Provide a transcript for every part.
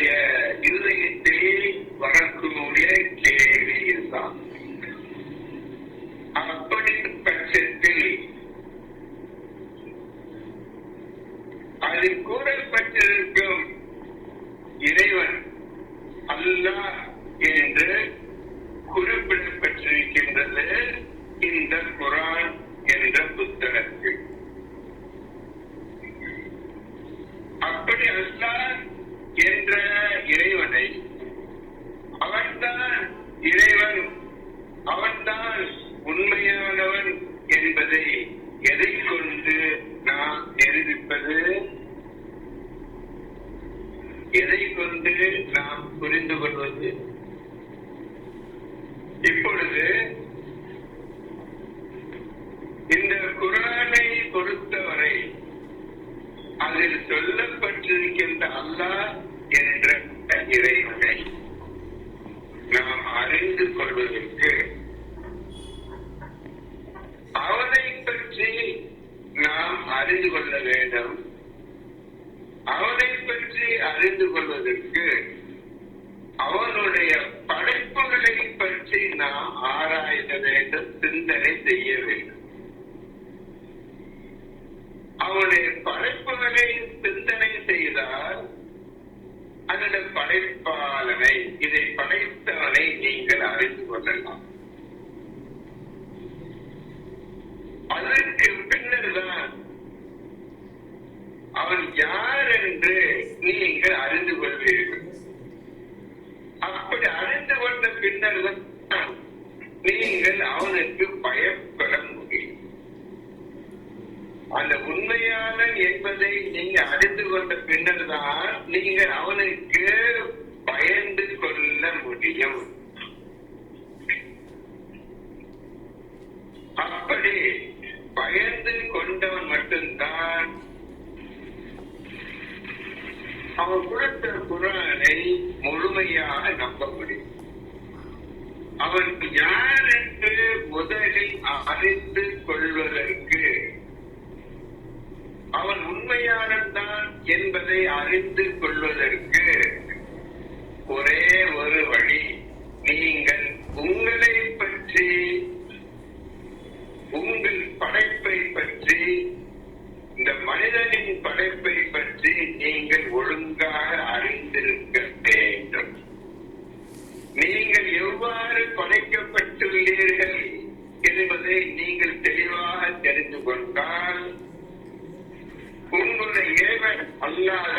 நம்முடைய இருதயத்தில் வரக்கூடிய கேள்வி இதுதான். அப்படி பட்சத்தில் அதில் கூறப்பட்டிருக்கும் இறைவன் அல்லாஹ் என்று குறிப்பிடப்பட்டிருக்கின்றது இந்த குர்ஆன் என்ற புத்தகத்தில். அப்படி அல்லாஹ் என்ற இறைவனை, அவன்தான் இறைவன், அவன்தான் உண்மையானவன் என்பதை எதை கொண்டு நாம் நிரூபிப்பது? எதை கொண்டு நாம் புரிந்து கொள்வது? இப்பொழுது இந்த குர்ஆனை பொறுத்தவரை அதில் சொல்லப்பட்டிருக்கின்ற அல்லாஹ் என்ற இறைவனை நாம் அறிந்து கொள்வதற்கு அவனை பற்றி நாம் அறிந்து கொள்ள வேண்டும். அவனை பற்றி அறிந்து கொள்வதற்கு அவனுடைய படைப்புகளை பற்றி நாம் ஆராய வேண்டும், சிந்தனை செய்ய வேண்டும். அவனுடைய படைப்புகளை சிந்தனை செய்தால் அந்த படைப்பாளனை, இதை படைத்தவனை நீங்கள் அறிந்து கொள்ளலாம். அதற்கு பின்னர் தான் அவன் யார் என்று நீங்கள் அறிந்து கொள்வீர்கள். அப்படி அறிந்து கொண்ட பின்னர் தான் நீங்கள் அவனுக்கு பயப்பட முடியும். அந்த உண்மையாளன் என்பதை நீங்க அறிந்து கொண்ட பின்னர் தான் நீங்கள் அவனுக்கு பயந்து கொள்ள முடியும். அப்படி பயந்து கொண்டவன் மட்டும்தான் அவன் கொடுத்த குர்ஆனை முழுமையாக நம்ப முடியும். அவன் யார் என்று முதலில் அறிந்து கொள்வதற்கு, அவன் உண்மையானதான் என்பதை அறிந்து கொள்வதற்கு ஒரே ஒரு வழி, நீங்கள் உங்களை பற்றி, உங்கள் படைப்பை பற்றி, இந்த மனிதனின் படைப்பை பற்றி நீங்கள் ஒழுங்காக அறிந்திருக்க வேண்டும். நீங்கள் எவ்வாறு படைக்கப்பட்டுள்ளீர்கள் என்பதை நீங்கள் தெளிவாக தெரிந்து கொண்டால் உங்களுடைய இறைவன் அல்லாஹ்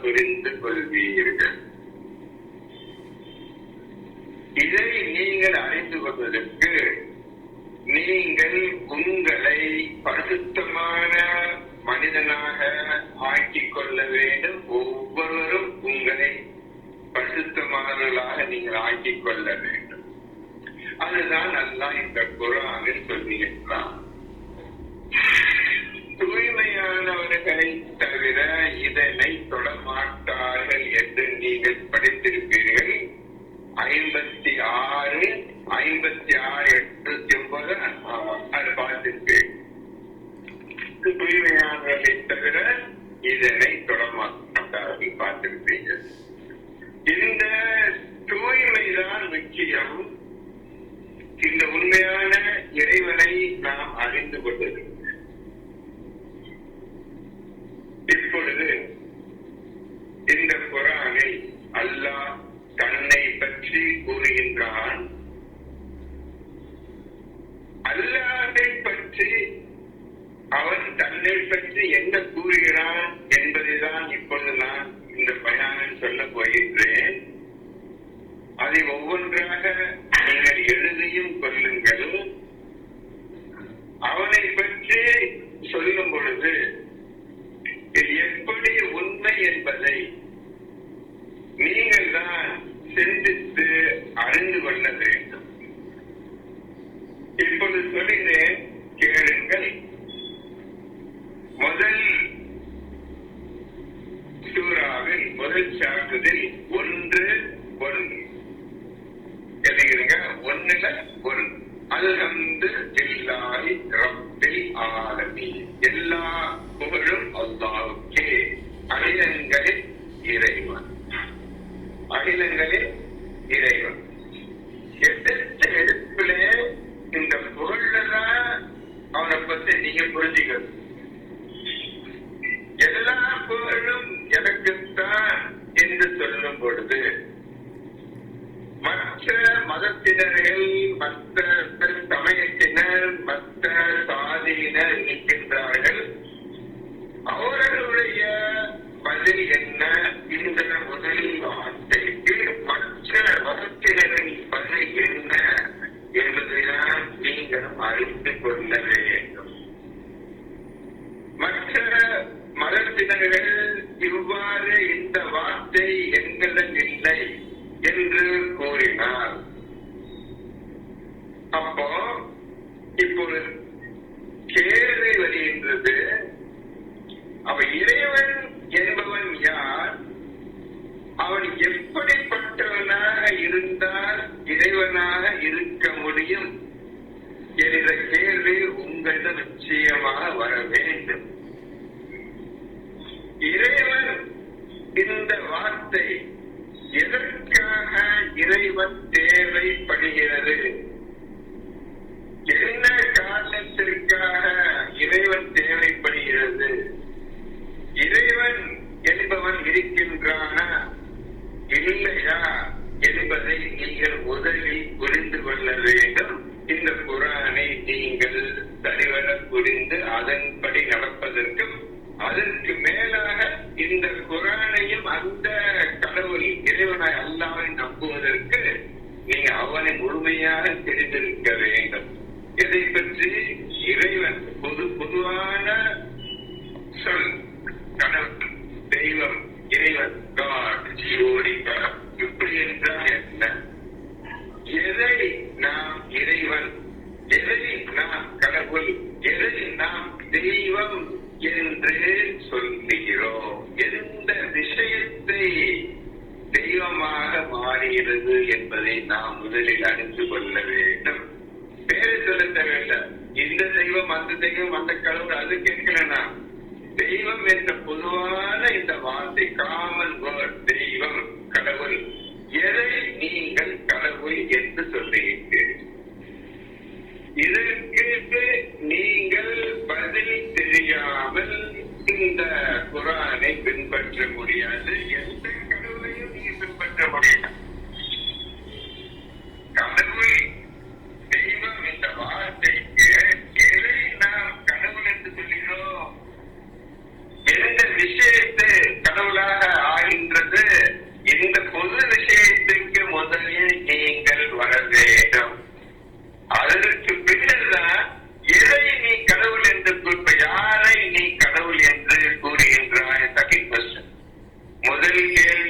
புரிந்து கொள்வீர்கள். இதை நீங்கள் அறிந்து கொள்வதற்கு நீங்கள் உங்களை பரிசுத்தமான மனிதனாக ஆக்கிக் கொள்ள வேண்டும். ஒவ்வொருவரும் உங்களை பரிசுத்தமானவர்களாக நீங்கள் ஆக்கிக் கொள்ள வேண்டும். அதுதான் அல்லாஹ் இந்த குர்ஆனில் சொல்லுகின்றான். தூய்மையானவர்களை தவிர இதனை தொடமாட்டார்கள் என்று நீங்கள் படித்திருப்பீர்கள். 56, 809 அது பார்த்திருப்பேன். தூய்மையானவர்களை தவிர இதனை தொடமாட்டார்கள் பார்த்திருப்பீர்கள். இந்த தூய்மைதான் முக்கியம். இந்த உண்மையான இறைவனை நாம் அறிந்து கொண்டது. இப்பொழுது இந்த குர்ஆனில் அல்லாஹ் தன்னை பற்றி கூறுகின்றான். அல்லாஹை பற்றி, அவன் தன்னை பற்றி என்ன கூறுகிறான் என்பதைதான் இப்பொழுது நான் இந்த பயானில் சொல்ல போகின்றேன். அதை ஒவ்வொன்றாக நீங்கள் எழுதியும் கொள்ளுங்கள். அவனை பற்றி சொல்லும் பொழுது இது எப்படி உண்மை என்பதை நீங்கள் தான் சிந்தித்து அறிந்து கொள்ள வேண்டும். இப்பொழுது சொல்கிறேன், கேளுங்கள். முதல் சூராவில் முதல் சாப்டரில் 1:1 எழுதுகிறீங்க. 1:1 அல்ஹம்துலில்லாஹி ரப்பில் ஆலமீன். எல்லா புகழும் அல்லாஹ்வுக்கே, அகிலங்களின் அகிலங்களில் இறைவன். எடுத்த எடுப்பிலே இந்த புகழ்லதான் அவனை பத்தி நீங்க புரிஞ்சுக்கணும். எல்லா புகழும் எனக்குத்தான் என்று சொல்லும் பொழுது மற்ற மதத்தினர்கள், மற்ற சமயத்தினர், மற்ற சாதியினர் இருக்கின்றார்கள். அவர்களுடைய பதில் என்ன? இந்த முதல் வார்த்தைக்கு மற்ற மதத்தினரின் பதில் என்ன என்பதைதான் நீங்கள் அறிந்து கொள்ள வேண்டும். மற்ற மதத்தினர்கள் இவ்வாறு இந்த வார்த்தை எங்களிடம் இல்லை என்று கூறினார். அப்போ இப்போது கேள்வி வருகின்றது, அவ இறைவன் என்பவன் யார்? அவன் எப்படிப்பட்டவனாக இருந்தால் இறைவனாக இருக்க முடியும் என்ற கேள்வி உங்களிடம் நிச்சயமாக வர வேண்டும். இறைவன் இந்த வார்த்தை எதற்காக இறைவன் தேவைப்படுகிறது? என்ன காரணத்திற்காக இறைவன் தேவைப்படுகிறது? இறைவன் என்பவன் இருக்கின்றானா இல்லையா என்பதை நீங்கள் முதலில் புரிந்து கொள்ள வேண்டும். இந்த குர்ஆனை நீங்கள் சரிவர புரிந்து அதன்படி நடப்பதற்கும், அதற்கு மேலாக இந்த குர்ஆனையும் அந்த கடவுள் இறைவனாய் அல்லாஹ்வை நம்புவதற்கு நீங்க அவனை முழுமையாக தெரிந்திருக்க வேண்டும். இதை பற்றி இறைவன் பொதுவான சொல் கடவுள், தெய்வம், இறைவன், காட், ஜீவோடி இப்படி என்றால் என்ன? எதை நாம் இறைவன், எதை நாம் கடவுள், எதை நாம் தெய்வம் என்று சொல்லுகிறோம்? எந்த விஷயத்தை தெய்வமாக மாறுகிறது என்பதை நாம் முதலில் அறிந்து கொள்ள வேண்டும். பேரு சொல்ல தேவையில்லை. இந்த தெய்வம், அந்த தெய்வம், அந்த கடவுள் அது கேட்கலனா. தெய்வம் என்ற பொதுவான இந்த வார்த்தை, காமன் வேர்ட், தெய்வம், கடவுள், எதை நீங்கள் கடவுள் என்று சொல்லுகிறீர்கள்? இதற்கு நீங்கள் பதில் தெரியாமல் இந்த குர்ஆனை பின்பற்ற முடியாது. எந்த கடவுளையும் நீங்க பின்பற்ற முடியாது. கடவுள், தெய்வம் என்ற வார்த்தைக்கு எதை நாம் கடவுள் என்று சொல்கிறோம்? எந்த விஷயத்தை கடவுளாக ஆகின்றது? இந்த பொது விஷயத்துக்கு முதலில் நீங்கள் வர வேண்டும். அதற்கு பின்னர்தான் எதை நீ கடவுள் என்று கூற, யாரை நீ கடவுள் என்று கூறுகின்றாய்? Second question. முதல் கேள்வி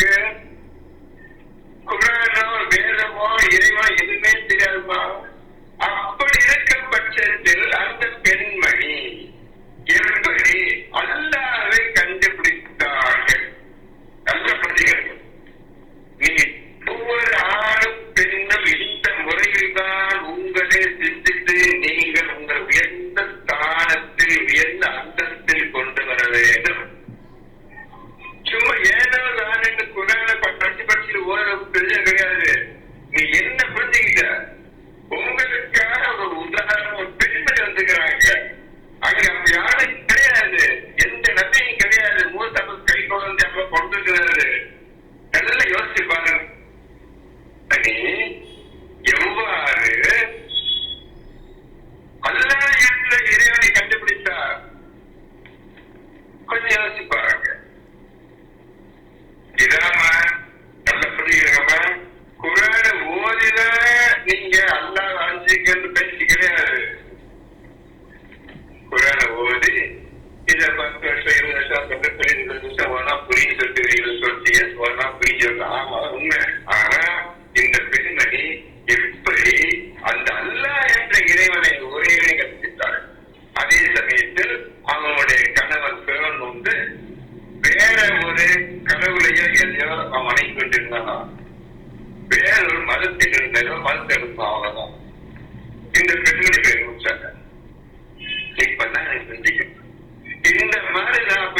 உங்களுக்கு குரானோ வேதமோ இறைவா எதுவுமே தெரியாதுமா. அப்படி இருக்கும் பட்சத்தில் அந்த பெண்மணி எப்படி அல்லாஹ்வை கண்டுபிடித்தார்கள்? நல்ல புரிஞ்சுக்கிறது. நீ ஒவ்வொரு ஆணும் பெண்ணும் இந்த முறையில் தான் உங்களை சிந்தித்து நீங்கள் உங்கள் உயர்ந்த ஸ்தானத்தில் உயர்ந்த அந்தஸ்தில் கொண்டு வர வேண்டும். சும்மா ஏதோ நான் என்று குரான படிச்சு ஓர பெரிய கிடையாது. நீ என்ன புரிஞ்சுக்கிட்ட? உங்களுக்காக ஒரு உதாரணம் ஒரு பெண்மணி வந்துக்கிறாங்க. அங்க அப்ப யாரும் கிடையாது, எந்த நன்மையும் கிடையாது. மூத்த கை குழந்தை அப்ப கொண்டிருக்கிறாரு. நல்லா யோசிச்சு பாருங்க. எவ்வாறு அல்லாஹ் என்ற இறைவனை கண்டுபிடித்தார்? கொஞ்சம் யோசிச்சு பாருங்க. இதாம நல்ல புரியுறவங்க குரான ஓதில நீங்க அல்லாஹ் அழிஞ்சிக்கன்னு பேச்சு கிடையாது. குரான ஓதி இத 10 வருஷம் 20 வருஷம் 20 வருஷம் வேணா புரிஞ்சு சொல்லிட்டு வேணா புரிஞ்சு ஆமா உண்மை. ஆனா இந்த பெண்மணி எப்படி அந்த அல்லாஹ் என்ற இறைவனை ஒரே கற்பித்தார். அதே சமயத்தில் அவனுடைய கணவன் பிறன் வந்து வேற ஒரு கடவுளையோ எதையோ அவன் வணங்கி கொண்டிருந்தானா, வேறொரு மதத்தில் இருந்ததோ மதத்தை இருந்தான். அவ்வளவுதான் இந்த பெண்மணி பேர் முடிச்சாங்க. இப்பதான் எனக்கு சிந்திக்கும் இந்த மாதிரி நான் அப்ப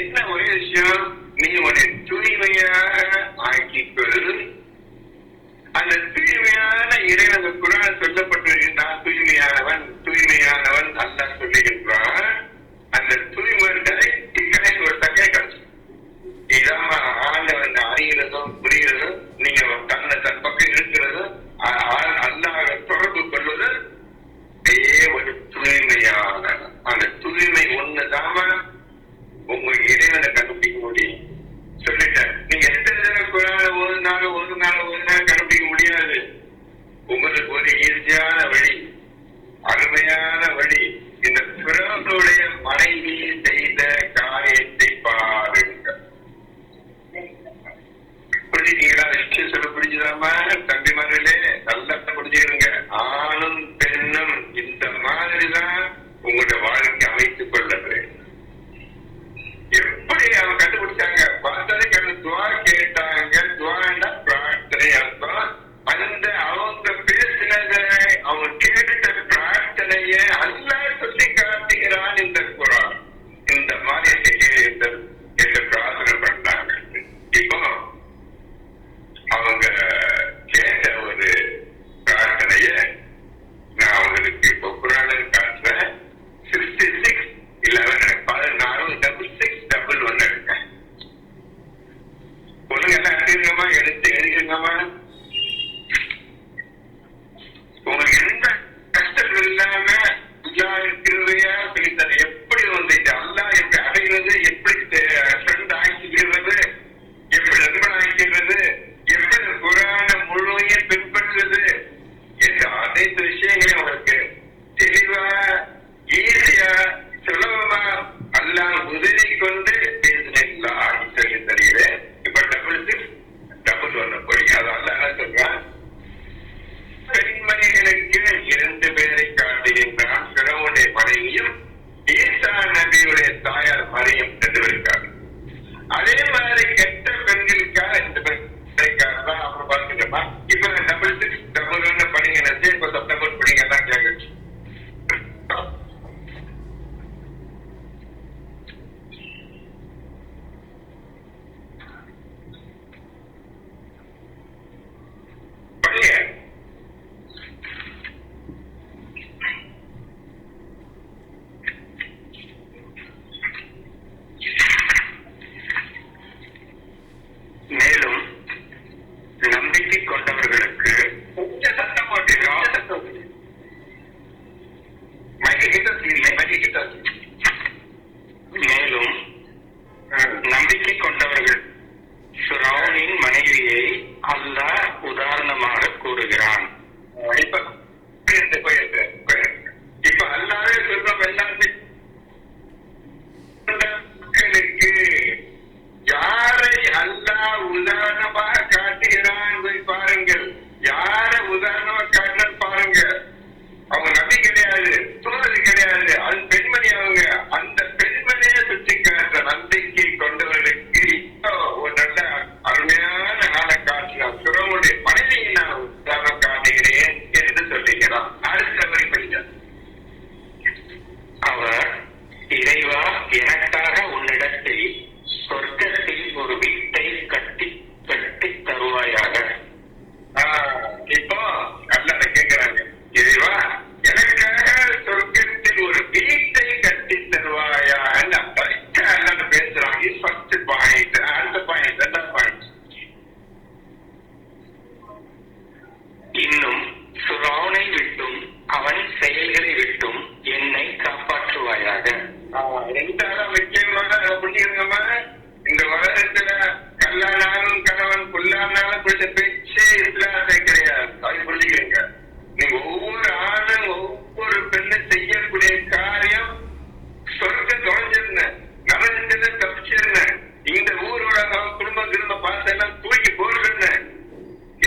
என்ன ஒரே விஷயம், நீ உன்னை தூய்மையாக ஆக்கிக்கொள். அந்த தூய்மையான இறைவன் குரான் சொல்லப்பட்டு நான் தூய்மையானவன் தூய்மையானவன் அல்ல சொல்லுகின்றான். அந்த தூய்மை ஒரு தக்கை கிடைச்சு இதாம ஆண்டவன் அறிகிறதும் புரிகிறதும் நீங்க தன்னை தன் பக்கம் இருக்கிறதும் அல்லாஹ் தொடர்பு கொள்வது ஒரு தூய்மையான அந்த தூய்மை ஒண்ணுதாம உங்க இறைவனை கண்டுபிடிக்க முடியும். சொல்லிட்டேன். நீங்க எத்தனை தடவை குரான ஒரு நாள் கண்டுபிடிக்க முடியாது. உங்களுக்கு ஒரு ஈஸியான வழி, அருமையான வழி. இந்த பிறனுடைய மனைவி செய்த காரியத்தை பாருங்க. புரிஞ்சுக்கீங்களா? விஷயம் சொல்ல புரிஞ்சுதாமா? தம்பிமார்களே நல்லா புரிஞ்சுக்கிறீங்க. ஆணும் பெண்ணும் இந்த மாதிரிதான் உங்களுடைய வாழ்க்கை அமைத்துக் கொள்ள வேண்டும். எப்படி அவங்க கண்டுபிடிச்சாங்க? பார்த்ததை கண்டு துவா கேட்டாங்க. துவாண்டா பிரார்த்தனை அர்த்தம். அந்த அவங்க பேசினத அவங்க கேட்ட பிரார்த்தனைய அல்லாஹ் சொல்லி காட்டுகிறான் இந்த குரான். இந்த மாதிரி என்ற பிரார்த்தனை பண்ணாங்க. இப்போ அவங்க கேட்ட ஒரு பிரார்த்தனைய நான் அவங்களுக்கு இப்போ குரானில் காட்டுறேன். 6611 166611 இருக்கேன். ஒழுங்கு எல்லாம் எழுதிருங்கம்மா, எழுதிருங்கம்மா. உங்களுக்கு எந்த கஷ்டங்கள் இல்லாம திருவையா சொல்லித்தர எப்படி வந்து அல்லாஹ் எப்படி அடைகிறது, எப்படி ஃப்ரெண்ட் ஆக்கிக்கிறது, எப்படி நண்பன் ஆக்கிக்கிறது, எப்படி குரான முழுமையை பின்பற்றுறது என்ற அனைத்து விஷயங்களையும் உங்களுக்கு தெளிவா ஈஸியா சுலபமா அல்லாஹ் உதவி கொண்டு பேசினா சொல்லி தருகிறேன். இப்ப 6611 போறீங்க. அது அல்லாஹ் என்ன சொல்றான்? பெண்மணிகளுக்கு 2 பேரை காட்டுகின்றான். பிறவுடைய மனைவியும் ஈசா நபியுடைய தாயார் மரியம் 2 பேருக்காக. அதே மாதிரி கெட்ட பெண்களுக்காக 2 பேருக்காக தான் அப்புறம் பார்த்துட்டோமா. இப்ப 6611 படிங்க. இப்ப செப்டம்பர் படிங்க தான் கேட்க. பிடிச்ச பேச்சே இஸ்லாத்தை கிடையாது. அது புரிஞ்சுக்கிறீங்க. நீங்க ஒவ்வொரு ஆணும் ஒவ்வொரு பெண்ணும் செய்யக்கூடிய காரியம் சொர்க்கம் தொலைஞ்சிருந்தேன், நலஞ்சு தப்பிச்சிருந்தேன், இந்த ஊரோட குடும்பம் திரும்ப பார்த்தெல்லாம் தூக்கி போடுறேன்.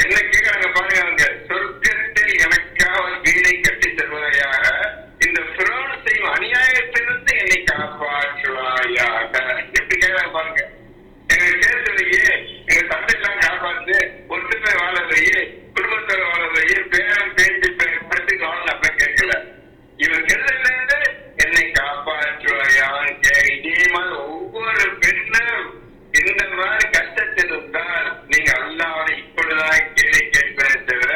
என்ன கேட்கறாங்க பாருங்க, அவங்க சொர்க்கத்தில் எனக்காக வீடை கட்டி தருவாயாக, இந்த ஃபிரௌன் செய்யும் அநியாயத்திலிருந்து என்னை காப்பாற்றுவாயாக. எப்படி கேட்கறாங்க பாருங்க. எங்களுக்கு கேட்கலையே, எங்க தந்தையெல்லாம் காப்பாத்து, ஒற்றுமை வாழலையே, குடும்பத்தோட வாழலையே, பேரம் பேச்சு படுத்து வாழல அப்ப கேட்கல. இவன் கெடுதல இருந்து என்னை காப்பாற்றுவாயான்னு இதே மாதிரி ஒவ்வொரு பெண்ணும் இந்த மாதிரி கஷ்டத்தில் இருந்தால் நீங்க அல்லாஹ்வை இப்பொழுதுதான் கேள்வி கேட்பதை தவிர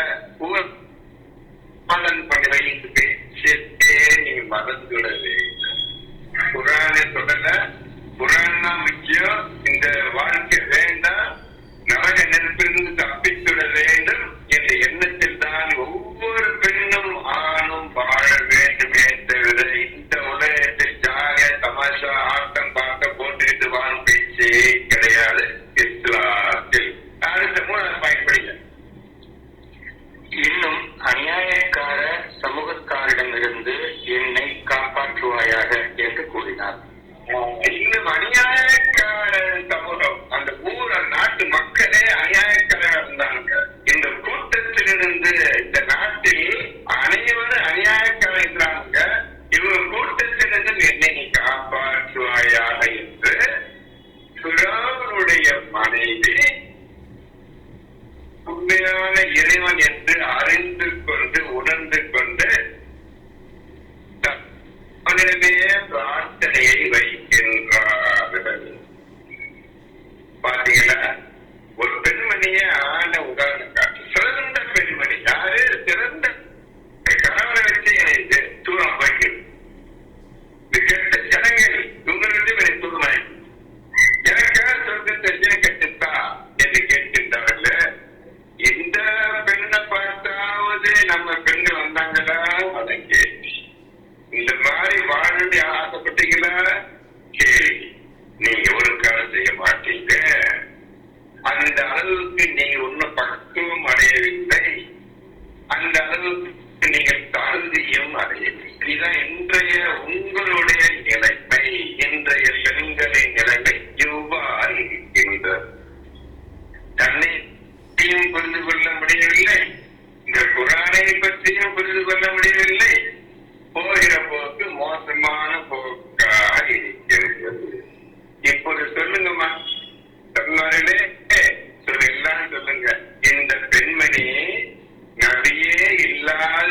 பண்ணி வைத்து பேச்சே நீங்க மறந்து விடவே. குர்ஆனை சொல்லல, குர்ஆன் தான் முக்கியம். இந்த வாழ்க்கை வேண்டாம், நரக நெருப்பிலிருந்து தப்பித்துவிட வேண்டும் என்ற எண்ணத்தில் தான் ஒவ்வொரு பெண்ணும் ஆணும் வாழ வேண்டுமே தவிர இந்த உலகத்தில் ஜாலியா தமாஷா ஆட்டம் பார்க்க போட்டுக்கிட்டு வாழும் பேச்சே கிடையாது இஸ்லாத்தில். அடுத்த மூணாவது பயன்படுங்க. இன்னும் அநியாயக்கார சமூகத்தாரிடமிருந்து என்னை காப்பாற்றுவாயாக என்று கூறினார். இன்னும் அநியாயக்கார சமூகம், அந்த ஊர் நாட்டு மக்களே அநியாயக்காரர் இருந்தாங்க. இந்த கூட்டத்திலிருந்து இந்த நாட்டில் அனைவரும் அநியாயக்காரர் இருக்கிறாங்க. இவங்க கூட்டத்திலிருந்து என்னை நீ காப்பாற்றுவாயாக என்று ஃபிரௌனுடைய மனைவி உண்மையான இறைவன் என்று அறிந்து கொண்டு உணர்ந்து கொண்டு அவனிடமே பிரார்த்தனையை வைக்கின்றார்கள். பாத்தீங்களா, ஒரு பெண்மணிய ஆன உதாரணம் காட்டு. சிறந்த பெண்மணி யாரு? சிறந்த கணவனை வச்சு என்னை தூரம் போய்க்கு. கெட்ட ஜனங்கள் உங்களிடம் என்னை தூரமாய் எனக்காக சொர்க்கத்தை கட்டுத்தா என்று கேட்கின்றார்கள். இந்த பெண்ணை பார்த்தாவது நம்ம பெண்கள் வந்தாங்களா? அதை கேள்வி. இந்த மாதிரி வாழ ஆசைப்பட்டீங்களா? கேள்வி. நீங்க ஒரு காலம் செய்ய மாட்டீங்க. அந்த அளவுக்கு நீங்க ஒன்னும் பக்குவம் அடையவில்லை, அந்த அளவுக்கு நீங்கள் தகுதியும் அடையவில்லை. இதுதான் இன்றைய உங்களுடைய நிலைமை. இன்றைய பெண்களின் நிலைமை இவ்வாறு இருக்கின்றது. தன்னையும் புரிந்து கொள்ள முடியவில்லை, இந்த குர்ஆனை பற்றியும் புரிந்து கொள்ள முடியவில்லை. போகிற போக்கு மோசமான போக்காக இருக்கிறது. இப்போது சொல்லுங்கம்மா, தமிழ்நாட்டிலே எல்லாம் சொல்லுங்க. இந்த பெண்மணி நபியே இல்லாத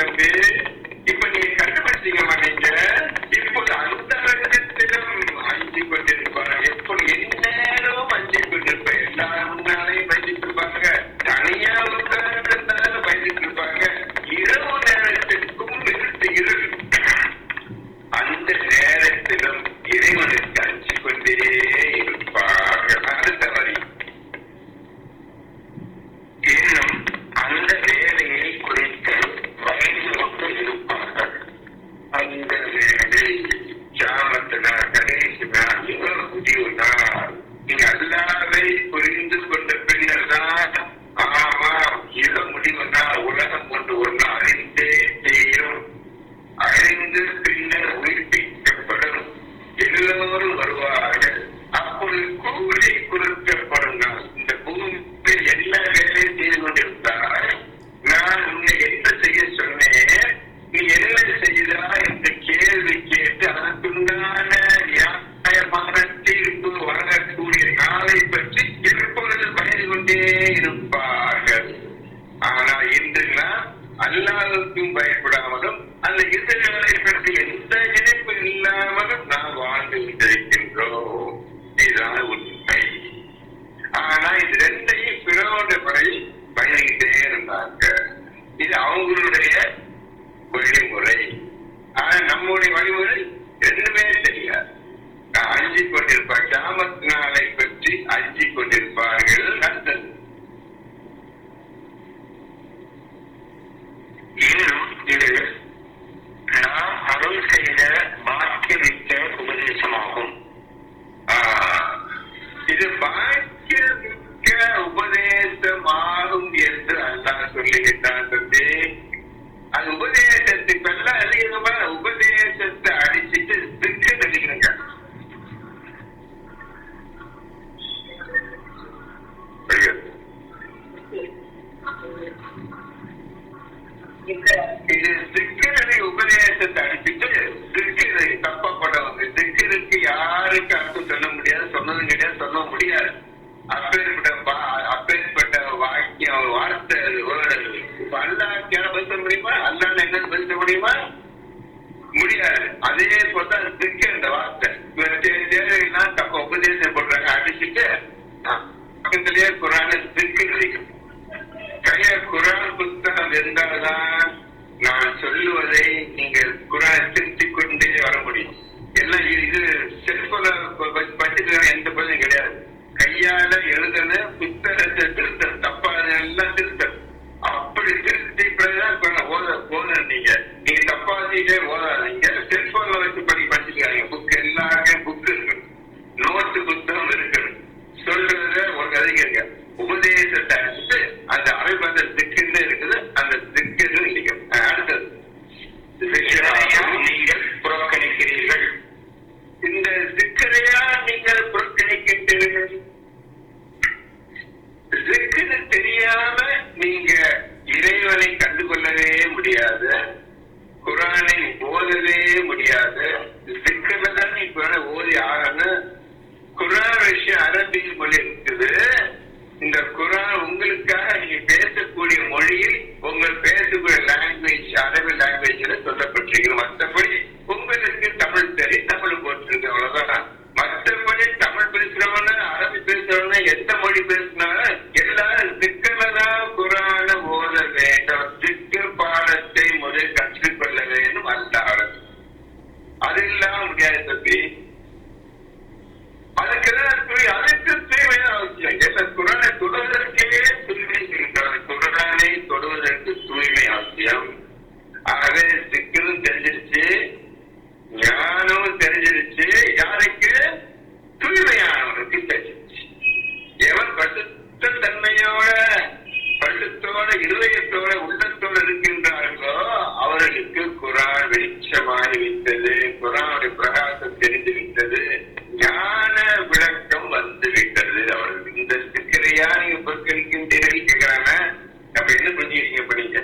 தம்பி. இப்ப நீங்க கண்டுபிடிச்சீங்க மாட்டீங்க. இப்போது அந்த ரகத்திலும் அஞ்சு கொண்டிருப்பாங்க. எப்படி எந்நேரமும் அஞ்சு கொண்டிருப்பாங்க. எல்லாரும் முன்னாலையும் பயந்துட்டு இருப்பாங்க. தனியா உட்கார்ந்தாலும் பயந்துட்டு இருப்பாங்க. இரவு நேரத்திற்கும் இருள். அந்த நேரத்திலும் இறைவனுக்கு அஞ்சு கொண்டே இருப்பார்கள். அடுத்த வரி. இன்னும் அந்த வேலையை குறித்து பயந்து கொண்டு இருப்பார்கள். அந்த வேலை சாமத்தினா கணேச நாள் இவர் முடிவு நாள். நீங்க அல்லாவை புரிந்து கொண்ட பின்னர் தான் ஆமாம் இவ முடிவு நாள் உலகம் கொண்டு ஒன்று அறிந்தே செய்யும். அறிந்து பின்னர் உயிர்ப்பிக்கப்படும். எல்லோரும் வருவார்கள். அப்பொழுது கூலி கொடுக்கப்படும். நாள் இந்த பூமியில் எல்லா வேலையும் செய்து கொண்டிருந்தால் நான் உன்னை என்ன செய்ய சொன்னேன், நீ என்ன செய்தா என்று கேள்வி கேட்டு அதற்குண்டான நியாயமான தீர்ப்பு வழங்கக்கூடிய நாளை பற்றி எப்பொழுது பயந்து கொண்டே இருப்பார்கள். ஆனால் இன்று நாம் அல்லாஹ்வுக்கும் பயப்படாமலும் அந்த இறுதிகளை பற்றி எந்த நினைப்பு இல்லாமலும் நாம் வாழ்ந்து கொண்டிருக்கின்றோம். இதுதான் உண்மை. ஆனா இது ரெண்டையும் பிறோட படை பயணிக்கிட்டே இருந்தாங்க. இது அவங்களுடைய வழிமுறை. ஆனா நம்முடைய வழிமுறை ரெண்டுமே தெரியாது. அஞ்சி கொண்டிருப்பார். கியாமத் நாளை பற்றி அஞ்சி கொண்டிருப்பார்கள். அடுத்தது இன்னும் இது நாம் அருள் செய்த பாக்கியமிக்க உபதேசமாகும். இது பாக்கியமிக்க உபதேசமாகும் என்று அல்லாஹ் சொல்லுகின்றான். அது உபதேசத்துக்கு எல்லாம் அதிகமா உபதேசத்தை அடிச்சுட்டு திக்கு நடிக்கிறங்க. இது திக்கரை உபதேசத்தை அடிச்சுட்டு திக்கரை தப்பா படவங்க. திக்கருக்கு யாருக்கு அர்த்தம் சொல்ல முடியாது, சொன்னதும் கிடையாது, சொல்ல முடியாது. அப்பேற்பட்ட வாக்கியம் வார்த்தை இப்ப அல்லாஹ்க்கு பதில் சொல்ல முடியுமா? அல்லாஹ் என்ன பதில் சொல்ல முடியுமா? முடியாது. அதே போல திக்கு இந்த வார்த்தை தேவைன்னா தப்ப உபதேசம் போடுறாங்க. அடிச்சுட்டு பக்கத்திலேயே குரான் திக்கு நினைக்கும். கைய குரான் புத்தகம் இருந்தால்தான் நான் சொல்லுவதை நீங்கள் குரானை திருத்திக் கொண்டே வர முடியும். எல்லாம் இது செல்போன பட்சத்துல எந்த பதிலும் கிடையாது. கையால எழுதுன புத்தகத்தை திருத்தம், தப்பாதெல்லாம் திருத்தம். அப்படி திருத்திதான் ஓத நீங்க தப்பாதீங்க ஓதாதீங்க. செல்போன்ல வச்சு படிச்சுக்காங்க. புக் எல்லாருமே புக் இருக்கு, நோட்டு புத்தகம் இருக்கு. சொல்றத ஒரு அதிகங்க உபதேசத்தை அடிச்சுட்டு அந்த அரைபந்த திக்குன்னு இருக்குது. அந்த திக்கு இல்லைங்க. அடுத்தது நீங்கள் புறக்கணிக்கிறீர்கள். இந்த திக்கரையா நீங்கள் புறக்கணிக்கின்றீர்கள். திக்குன்னு தெரியாம நீங்க இறைவனை கண்டுகொள்ளவே முடியாது. குரானை ஓதவே முடியாது. திக்குல தான் நீ ஓதி ஆகணும். குரான் விஷயம் அரபி மொழி இருக்குது. இந்த குரான் உங்களுக்காக நீங்க பேசக்கூடிய மொழியில் உங்கள் பேசக்கூடிய லாங்குவேஜ் அரபி லாங்குவேஜ்ல சொல்லப்பட்டிருக்கு. மற்றபடி உங்களுக்கு தமிழ் தெரியும், தமிழ் போட்டிருக்கு, அவ்வளவுதான். மற்றபடி தமிழ் பேசுறவன அரபி பேசுறவன எந்த மொழி பேசினாலும் எல்லாரும் திக்கலதான் குரான ஓத வேண்டும். திக்கு பாடத்தை முதல் கற்றுக்கொள்ள வேண்டும். அல்லாஹ் அது இல்லாம முடியாது தம்பி. அதுக்கு தூய்மையா அவசியம். என்ன குரானை தொடுவதற்கே தூய்மை இருக்கிறது. குரானை தொடுவதற்கு தூய்மை அவசியம். ஆகவே சிக்கலும் தெரிஞ்சிருச்சு, ஞானமும் தெரிஞ்சிருச்சு. யாருக்கு? தூய்மையானவனுக்கு தெரிஞ்சிருச்சு. எவன் பசுத்த தன்மையோட பசுத்தோட இருதயத்தோட உள்ளத்தோட இருக்கின்றார்களோ அவர்களுக்கு குரான் வெளிச்சமாகி விட்டது. குரானுடைய பிரகாசம் தெரிந்து விட்டது. ஞான விளக்கம் வந்து விட்டது. அவர்கள் இந்த சிக்கலையா நீங்க பொருட்களிக்கின்றீர்கள் கேட்கிறாங்க. அப்ப என்ன புரிஞ்சுக்கிறீங்க? படிங்க.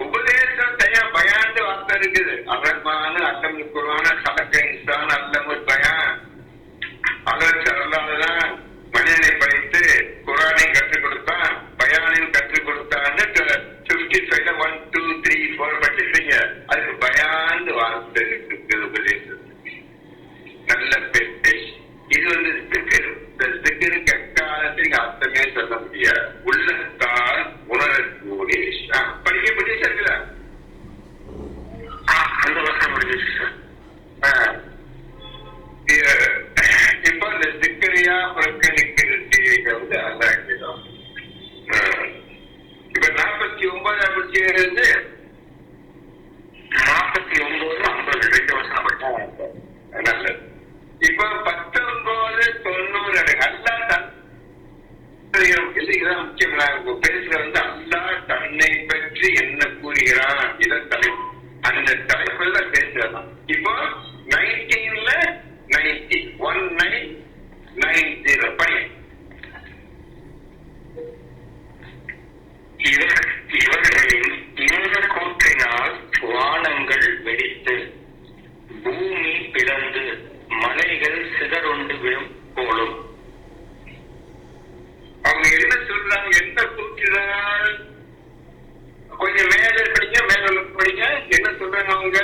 உபதேசம் தயா பயாண்டு வார்த்தை இருக்குது. அகமான அட்டம் குரான கலக்க இன்சான் அல்லமுல் பயான். அதற்கு அல்லாதான் மனிதனை படைத்து குரானை கற்றுக் கொடுத்தான், பயானையும் கற்றுக் கொடுத்தான்னு 55 பற்றிய உள்ளத்தால் உணரக்கூடிய படிக்க படிச்சிருக்குதா? அந்த வருஷம் முடிஞ்சிச்சு சார். இப்ப இந்த சிக்கரியா புறக்கணிக்கிறது வந்து அல்லாஹ்தான். இப்ப 49 படிச்சிருந்து 49, 50 2 வருஷம் படிச்சேன். நல்லது. இப்ப 19, 90 அல்லா இதுதான் முக்கியம். பேசுற வந்து அல்லா தன்னை பற்றி என்ன கூறுகிறான் இதான் தலைப்பு. அந்த தலைப்புல தான் பேசுறதான். இப்போ 19ல 90 1990 பையன் இவர்களின் இந்த கூற்றினால் வானங்கள் வெடித்து பூமி பிளந்து மலைகள் சிதறுண்டு விழும் போலும். அவங்க என்ன சொல்றாங்க? என்ன கூற்றினால்? கொஞ்சம் மேல படிக்க, மேல படிக்க. என்ன சொல்றாங்க அவங்க?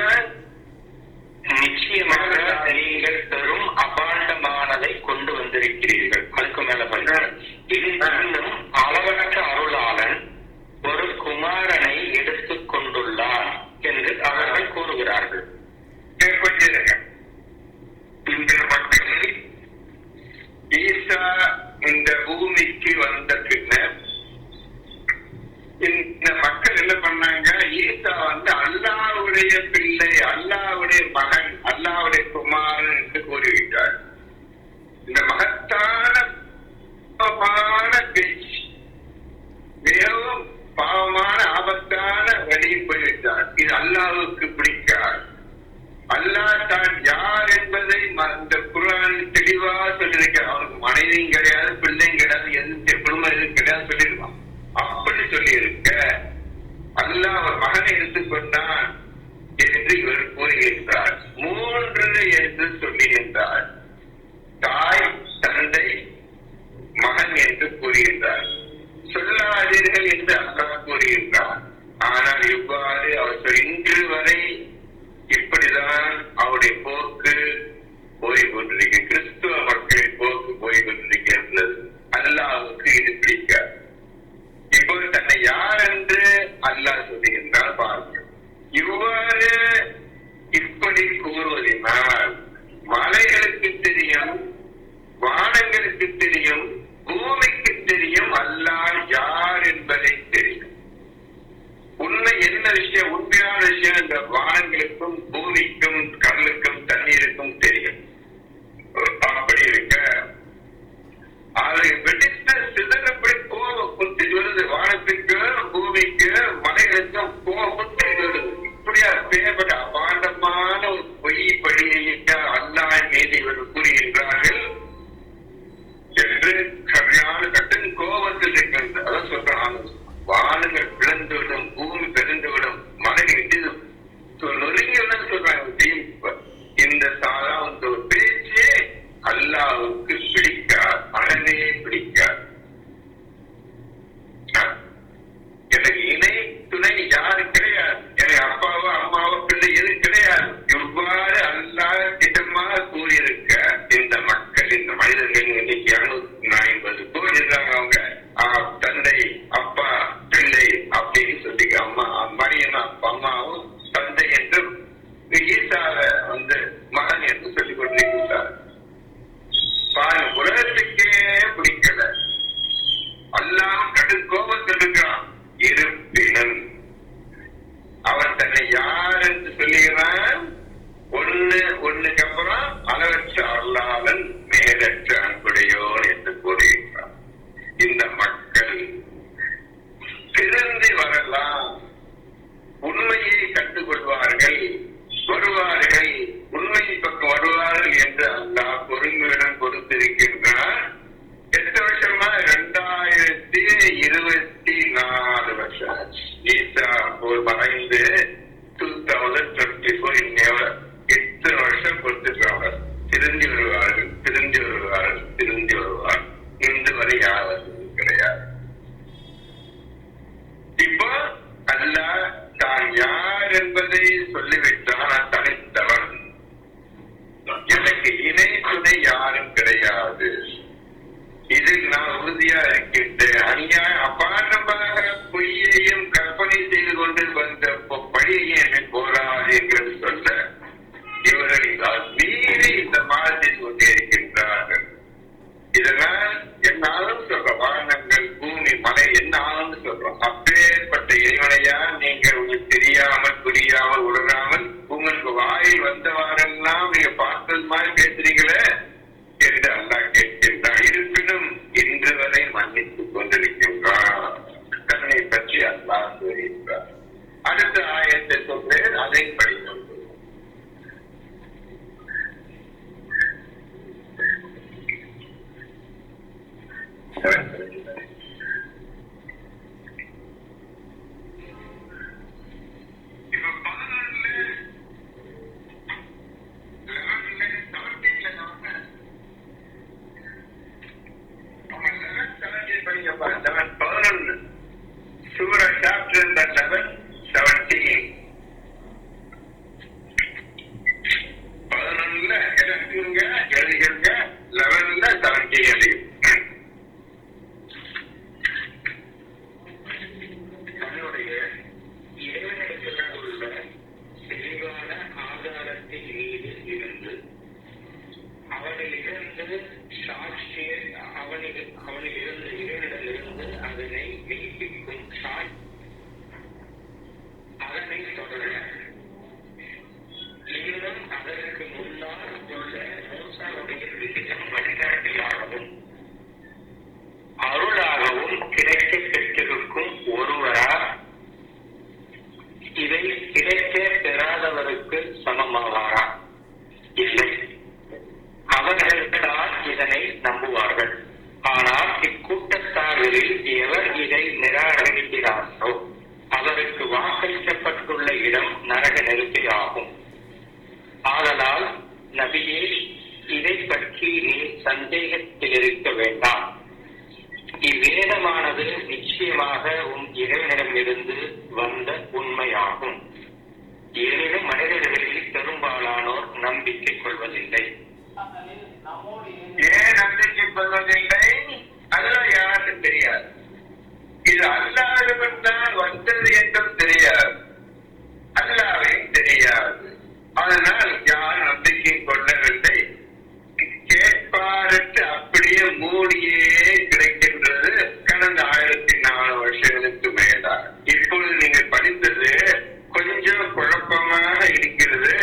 நிச்சயமாக நீங்கள் பெரும் அபாண்டமானதை கொண்டு வந்திருக்கிறீர்கள். அதுக்கு மேல படிக்க. இது இன்னும் அளவற்ற அருளாளன் ஒரு குமாரனை எடுத்துக் கொண்டுள்ளான் என்று அவர்கள் கூறுகிறார்கள். இந்த மக்கள் ஈசா இந்த பூமிக்கு வந்த பின்னர் இந்த மக்கள் என்ன பண்ணாங்க? ஈசா வந்து அல்லாஹ்வுடைய பிள்ளை, அல்லாஹ்வுடைய மகன், அல்லாஹ்வுடைய குமாரன் என்று கூறிவிட்டார். இந்த மகத்தான பேச்சு மிகவும் பாவமான ஆபத்தான வழியில் போய்விட்டார். இது அல்லாஹ்வுக்கு பிடிக்காது. அல்லாஹ் தான் யார் என்பதை இந்த குர்ஆனில் தெளிவா சொல்லியிருக்கார். அவனுக்கு மனைவியும் கிடையாது, பிள்ளையும் கிடையாது, எது குடும்பம் எதுவும் கிடையாது சொல்லியிருக்கான். அப்படி சொல்லி இருக்க அல்லாஹ் அவர் மகனை எடுத்துக்கொண்டான் என்று இவர் கூறுகின்றார். 3 என்று சொல்லுகின்றார். தாய், தந்தை, மகன் என்று கூறுகின்றார். சொல்லாதீர்கள் என்று அல்லாஹ் கூறுகின்றார். ஆனால் இவ்வாறு அவர் இன்று வரை இப்படிதான் அவருடைய போக்கு போய்கொண்டிருக்க, கிறிஸ்துவ மக்களின் போக்கு போய்கொண்டிருக்கின்றது. அல்லாஹ்வுக்கு இது பிடிக்காது. இப்போது தன்னை யார் என்று அல்லாஹ் சொல்லுகின்றார் பாருங்கள். இவ்வாறு இப்படி கூறுவதனால் மலைகளுக்கு தெரியும், வானங்களுக்கு தெரியும், பூமிக்கு தெரியும் அல்லாஹ் யார் என்பதை தெரியும். உண்மை என்ன விஷயம்? உண்மையான விஷயம் இந்த வானங்களுக்கும் பூமிக்கும் கடலுக்கும் தண்ணீருக்கும் தெரியும். அப்படி இருக்க அதை வெடித்த சிதற அது நிச்சயமாக உன் இறைவனிடமிருந்து வந்த உண்மையாகும். எனினும் மனிதர்களில் பெரும்பாலானோர் நம்பிக்கை கொள்வதில்லை. ஏன் நம்பிக்கை கொள்வதில்லை? அதெல்லாம் யாருக்கும் தெரியாது. இது அல்லாஹ்விடம் தான் வந்தது என்றும் தெரியாது, அல்லாஹ்வையும் தெரியாது. அதனால் யார் நம்பிக்கை கொள்ளவில்லை. கேட்பாரற்று அப்படியே மூடியே கிடைக்கின்றது கடந்த 1400 வருஷங்களுக்கு மேலா. இப்பொழுது நீங்கள் படித்தது கொஞ்சம் குழப்பமாக இருக்கிறது.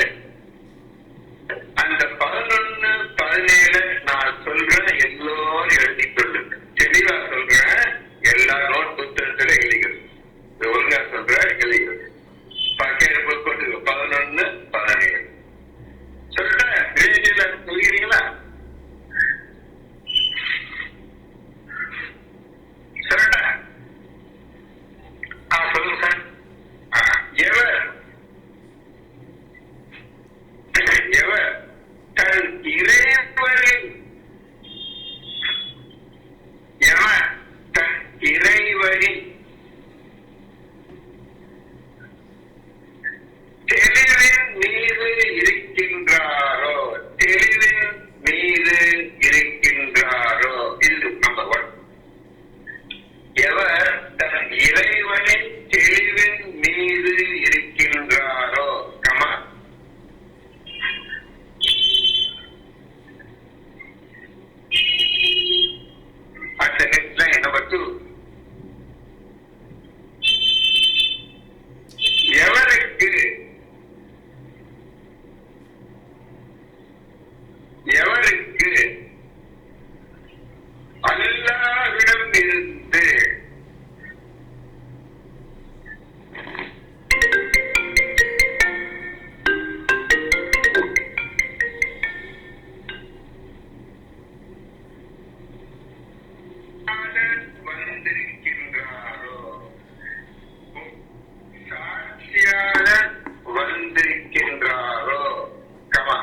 அந்த 11, 17 நான் சொல்றேன், எல்லோரும் எழுதி கொள்ளுங்க. தெளிவா சொல்றேன், எல்லா நோட் புத்தகத்துல எழுதிக்கிறது. ஒழுங்கா சொல்ற எழுதிக்கிறது. பக்கெட் கொண்டு 11, 17 சொல்றேன். ரேடியோல சொல்கிறீங்களா? சொல்றேன். சொல்லுங்க சார். எவர் தன் இறைவனின் தெளிவின் மீது இருக்கின்றாரோ, தெளிவின் மீது இருக்கின்றாரோ, இது நம்பர் 1. எவர் தன் இறைவனின் தெளிவின் மீது இருக்கின்றாரோ, கமா அடுத்த நெக்ஸ்ட் லைன் நம்பர் 2. எவருக்கு அல்லாஹ்விடம் இருந்து வந்திருக்கின்றாரோ, சாட்சியாளர் வந்திருக்கின்றாரோ, கமா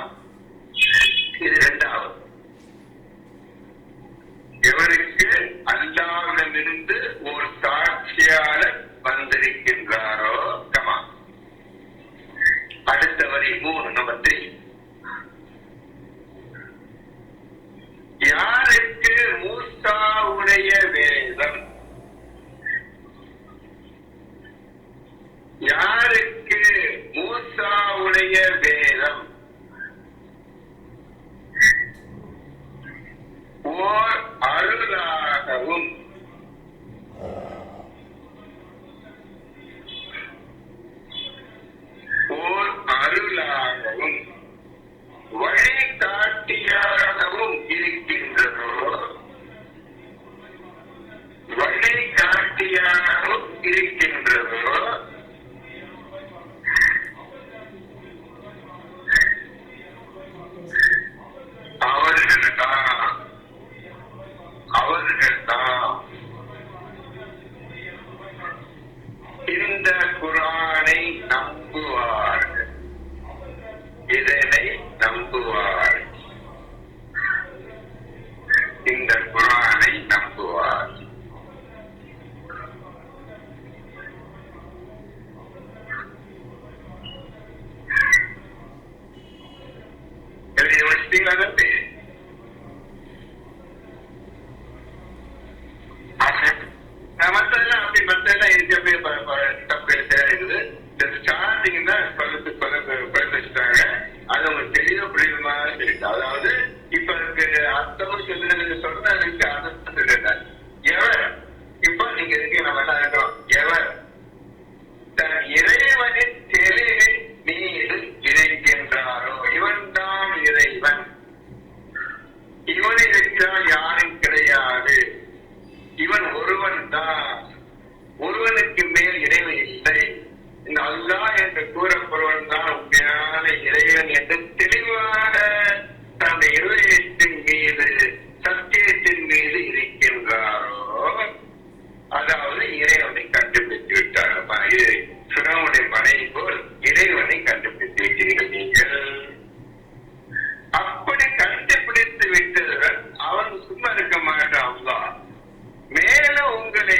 இது 2வது. எவருக்கு அல்லாஹ்விடமிருந்து ஒரு சாட்சியாளர் வந்திருக்கின்றாரோ, கமா அடுத்த வரி 3 நம்பர் 3. யாருக்கு மூசாவுடைய வேதம், யாருக்கு மூசாவுடைய வேதம் ஓர் அருளாகவும் வழிகாட்டியாகவும் இருக்கின்றதோ, வழிகாட்டியாகவும் இருக்கின்றதோ, அவர்கள்தான் இந்த குர்ஆனை நம்புவார்கள். இதனை நம்புவார்கள், இந்த குர்ஆனை நம்புவார்கள். எழுதி வச்சிட்டீங்களா தம்பி? மற்றெல்லாம் அப்படி மற்றெல்லாம் தப்பு இருக்குது. ஸ்டார்டிங் தான் பழுத்து வச்சுட்டாங்க. அது உங்களுக்கு தெளிவா புரியுற மாதிரி இருக்கு. அதாவது இப்ப அர்த்தமும் சொன்னதுக்கு அர்த்தம் தெரியல. எவர் இப்ப நீங்க இருக்கு, நம்ம எல்லாம் இருக்கிறோம். எவர் தன் இறைவனின் தெளிவின் மீது இருக்கின்றாரோ, இவன் தான் இறைவன். இவனை இருக்கிறான், யாரும் கிடையாது. இவன் ஒருவன் தான், ஒருவனுக்கு மேல் இறைவன் இல்லை. இந்த அல்லாஹ் என்று கூறப்படுவன் தான் உண்மையான இறைவன் என்று தெளிவாக தன்னுடைய இருதயத்தின் மீது, சத்தியத்தின் மீது இருக்கின்றாரோ, அதாவது இறைவனை கண்டுபிடித்து விட்டார். ஃபிரௌனுடைய மனைவி போல் இறைவனை கண்டுபிடித்து விட்டீர்கள் நீங்கள். அப்படி கண்டுபிடித்து விட்டதுடன் அவன் சும்மா இருக்க மாட்டான். அல்லாஹ் மேலும் உங்களை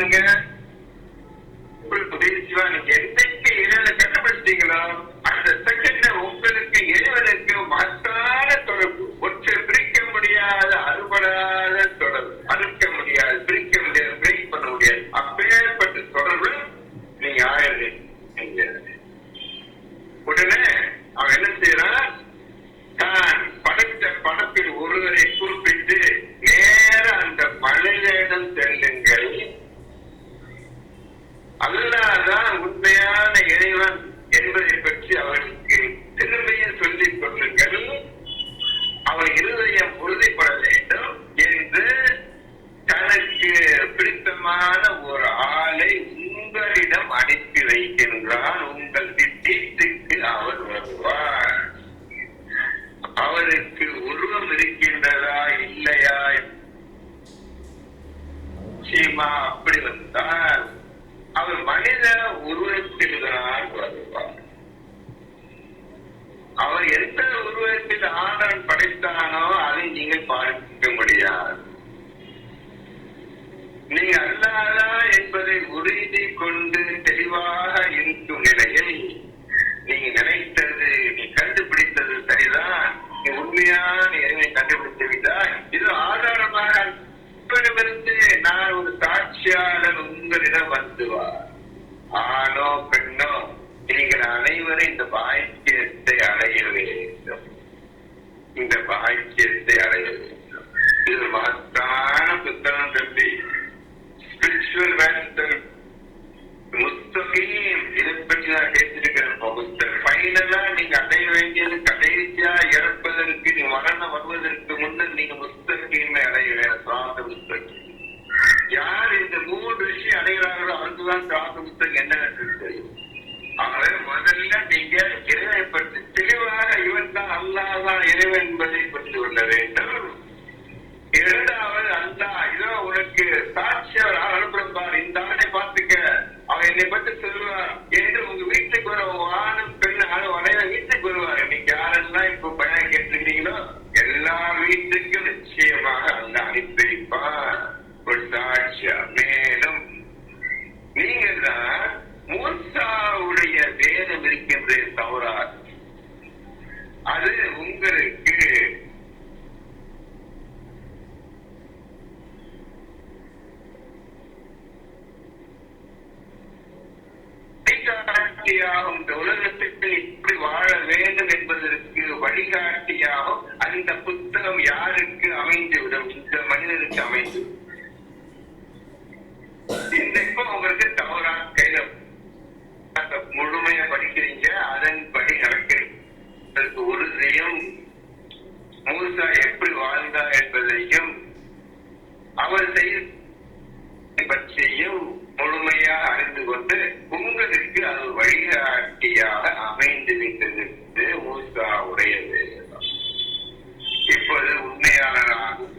செய்யணுங்க. சிவா, நீங்க என்னைக்கு இறைவனை கண்டுபிடிச்சீங்களோ அந்த செகண்ட்ல உங்களுக்கு இறைவனுக்கு மத்தான தொடர்பு, ஒற்றை பிரிக்க முடியாத அறுபடாத தொடர்பு, அறுக்க முடியாது, பிரிக்க முடியாது, பிரேக் பண்ண முடியாது. அப்பேற்பட்ட தொடர்பு நீங்க ஆயிடுறீங்க. உடனே அவன் என்ன செய்யறான், தான் படைத்த படத்தில் ஒருவரை குறிப்பிட்டு நேர அந்த மனிதனிடம் செல்லுங்கள், அல்லாதான் உண்மையான இறைவன் என்பதை பற்றி அவர்களுக்கு திரும்பியும் சொல்லிக் கொள்ளுங்கள், அவர் இருதயம் உறுதிப்பட வேண்டும் என்று தனக்கு பிடித்தமான ஒரு ஆளை உங்களிடம் அனுப்பி வைக்கின்றான். உங்கள் வீட்டுக்கு அவர் வருவார். அவருக்கு உருவம் இருக்கின்றதா இல்லையா? நிச்சயமா அப்படி வந்தால் அவர் மனித உருவத்தில் தான் வருவார். அவர் எந்த உருவத்தில் ஆண்டவன் படைத்தானோ அதை நீங்கள் பார்க்க முடியாது. நீ அல்லாதா என்பதை உறுதி கொண்டு தெளிவாக இருக்கும் நிலையில் நீங்க நினைத்தது, நீ கண்டுபிடித்தது சரிதான், நீ உண்மையான இறைவனை கண்டுபிடித்து விட்டாய், இது ஆதாரமாக நான் ஒரு சாட்சியாளர் உங்களிடம் வந்துவார். ஆணோ பெண்ணோ நீங்கள் அனைவரும் இந்த பாக்கியத்தை அடைய வேண்டும், இந்த பாக்கியத்தை அடைய வேண்டும். இது மகத்தான புத்தகம் தம்பி, ஸ்பிரிச்சுவல் வேல்யூ முஸ்தகீம். இதை பற்றி நான் பேசியிருக்கிறேன். ஃபைனலா நீங்க அடைய வேண்டியது, கடைசியா இறப்பதற்கு, நீ மரணம் வருவதற்கு முன்னர் நீங்க முஸ்தகீமை அடைய வேண்டும். சுவாச புஸ்தகம். யார் இந்த 3 விஷயம் அடைகிறார்களோ அவருக்குதான் சுவாச புஸ்தகம் என்னன்னு தெரியும். ஆகவே முதல்ல நீங்க இறைவனை பற்றி தெளிவாக இவன் தான் அல்லாஹ் இறைவன் என்பதை புரிந்து கொள்ள வேண்டும். இரண்டாவது, அல்லாஹ் இதோ உனக்கு சாட்சியவர் அனுப்புறார், இந்த ஆணை பார்த்துக்க, அவன் என்னை பற்றி சொல்லுவார் என்று உங்க வீட்டுக்கு வர ஆணும் பெண் அனைவரும் வீட்டுக்கு வருவார். நீங்க யாரெல்லாம் இப்ப பயணம் கேட்டுக்கிறீங்களோ எல்லா வீட்டுக்கும் நிச்சயமாக அல்லாஹ் அனுப்பி வைப்பார் ஒரு சாட்சியா. மேலும் நீங்க தான் மூசாவுடைய வேதம் இருக்கின்ற தௌராத், அது உங்களுக்கு வழிகாட்டியாகும். இந்த உலகத்துக்கு இப்படி வாழ வேண்டும் என்பதற்கு வழிகாட்டியாகும். அந்த புத்தகம் யாருக்கு அமைந்துவிடும்? இந்த மனிதனுக்கு அமைந்து. இப்போ உங்களுக்கு தௌராத் கையில முழுமையா படிக்கிறீங்க, அதன்படி நடக்கிறது. உறுதியும் மூசா எப்படி வாழ்ந்தார் என்பதையும் அவர் செய்ய பற்றியும் முழுமையா அறிந்து கொண்டு உங்களுக்கு அது வழிகாட்டியாக அமைந்து விட்டது மூசா உடையது. இப்போது உண்மையாளராகும்,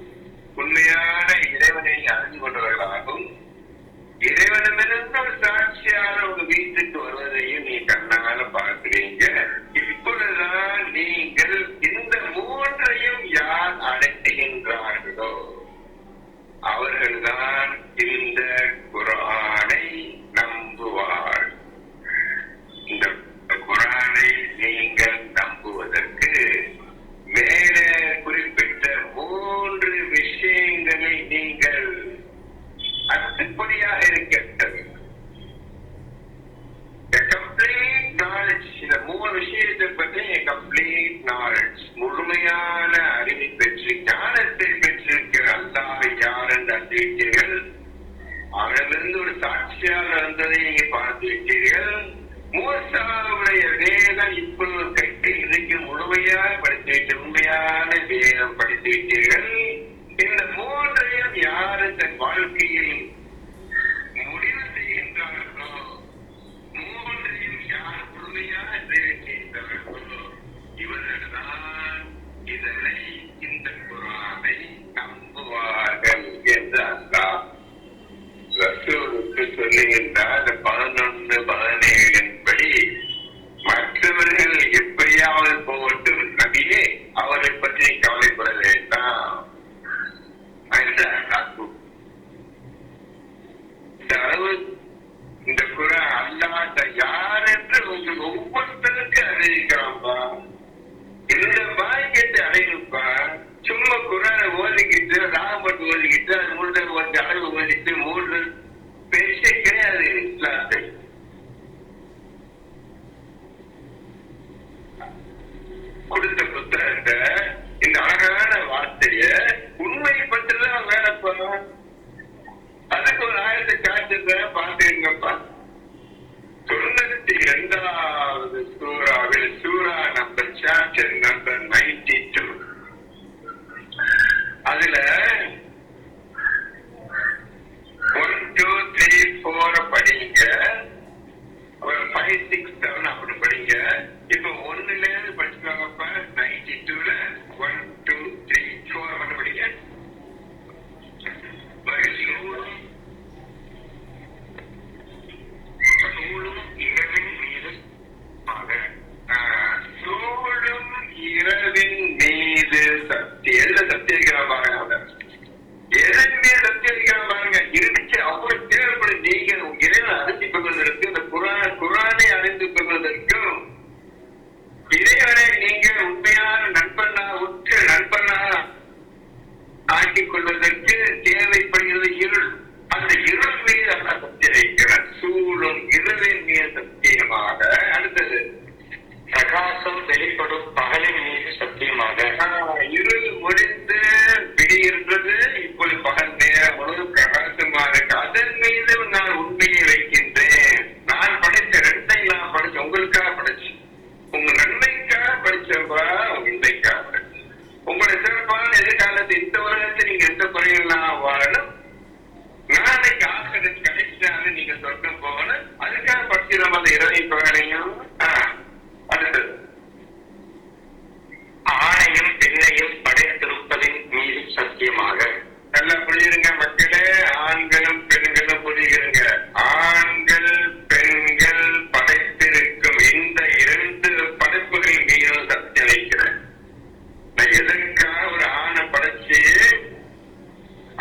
உண்மையான இறைவனை அறிந்து கொண்டவர்களாகும், இறைவனிடமிருந்து ஒரு சாட்சியான ஒரு வீட்டுக்கு வருவதையும் நீ கண்ணால பார்க்கிறீங்க. இப்பொழுதுதான் நீங்கள் இந்த 3ஐயும் யார் அடைகின்றார்களோ அவர்கள்தான் இந்த குர்ஆனை நம்புவார். இந்த குர்ஆனை நீங்கள் நம்புவதற்கு மேலே குறிப்பிட்ட 3 விஷயங்களை நீங்கள் அத்துப்படியாக இருக்கின்றது. Complete knowledge. இந்த 3 இறை பகலையும் அடுத்தது ஆணையும் பெண்ணையும் படைத்திருப்பதின் மீது சத்தியமாக. நல்லா புரியுதுங்க மக்களே, ஆண்களும் பெண்களும் புரியுதுங்க. ஆண்கள் பெண்கள் படைத்திருக்கும் இந்த 2 படைப்புகளின் மீதும் சத்தியம் வைக்கிறேன். நான் எதற்காக ஒரு ஆணை படைச்சு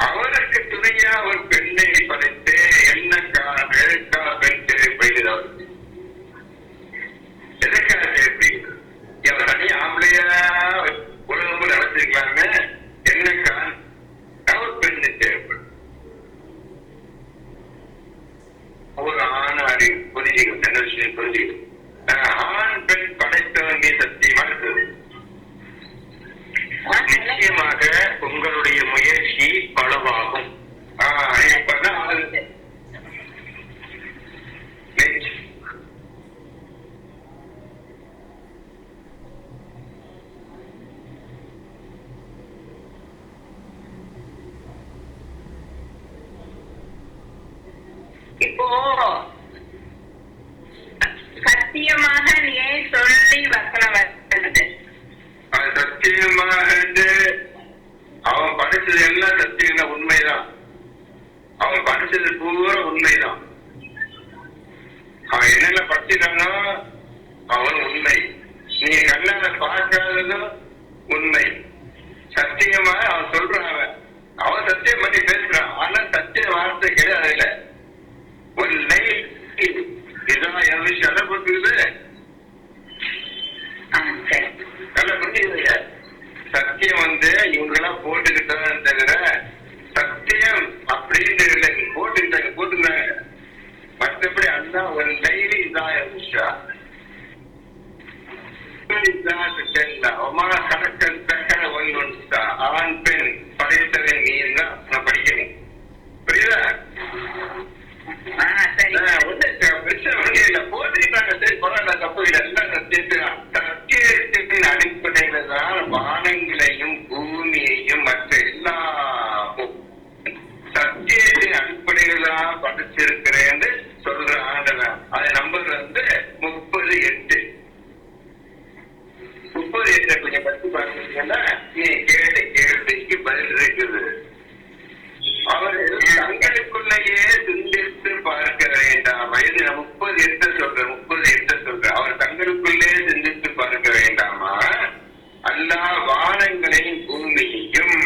அவருக்கு துணையா ஒரு பெண்ணை படைத்து என்ன காரணம், எதற்காக பெண் தேவைப்படுகிறது, அவருக்கு எதற்காக தேவைப்படுகிறது, என் தனி ஆம்பளையா உலகம் நடத்திருக்கலாங்க, என்ன காரணம், அவர் பெண்ணு தேவைப்படும். ஒரு ஆண் அறிவு புரிஞ்சுக்கும், என்ன விஷயம் புரிஞ்சுக்கும். ஆண் பெண் படைத்தவன் மீது சத்தியமா இருக்குது. நிச்சயமாக உங்களுடைய முயற்சி பலவாகும். இப்போ சத்தியமாக ஏன் சொல்லி வசனம் வருது? அது சத்தியமாக அவன் படிச்சது எல்லாம் சத்தியம், உண்மைதான். அவன் படிச்சது பூரா உண்மைதான். அவன் என்னென்ன படிச்சிருக்கானோ அவன் உண்மை. நீ கண்ணால பார்க்காததும் உண்மை. சத்தியமா அவன் சொல்றான், அவன் சத்தியம் பண்ணி பேசுறான். ஆனா சத்திய வார்த்தை கிடையாது. இல்ல ஒரு லைன் இதான் என் விஷயம் அதை போட்டுக்குது. நல்லா புரிஞ்சுக்கலையா? சத்தியம் இவங்கெல்லாம் போட்டுக்கிட்டதான் தவிர சத்தியம் அப்படின்னு போட்டுக்கிறாங்க. மற்றபடி அந்த ஒரு லைன் இதான் என் விஷயம். ஆண் பெண் படைத்தவன் நீ தான் நான் படிக்கணும். புரியுதா? போட்டுக்கிட்டாங்க. சரி பரவாயில்ல, தப்பு இல்லை. எல்லாம் சத்தியத்தின் அடிப்படையில தான் வானங்களையும் பூமியையும் மற்ற எல்லா சத்தியத்தின் அடிப்படையில தான் படிச்சிருக்கிறேன்னு சொல்ற ஆண்டவன். அது நம்பர் 38. 38 கொஞ்சம் பற்றி பார்த்தீங்கன்னா நீ கேள்வி கேள்விக்கு பதில் இருக்குது. அவர்கள் தங்களுக்குள்ளேயே சிந்தித்து பார்க்க வேண்டாம். வயது 38 சொல்றேன். அவர் தங்களுக்குள்ளே சிந்தித்து பார்க்க வேண்டாமா? அல்லா வானங்களையும் பூமியையும்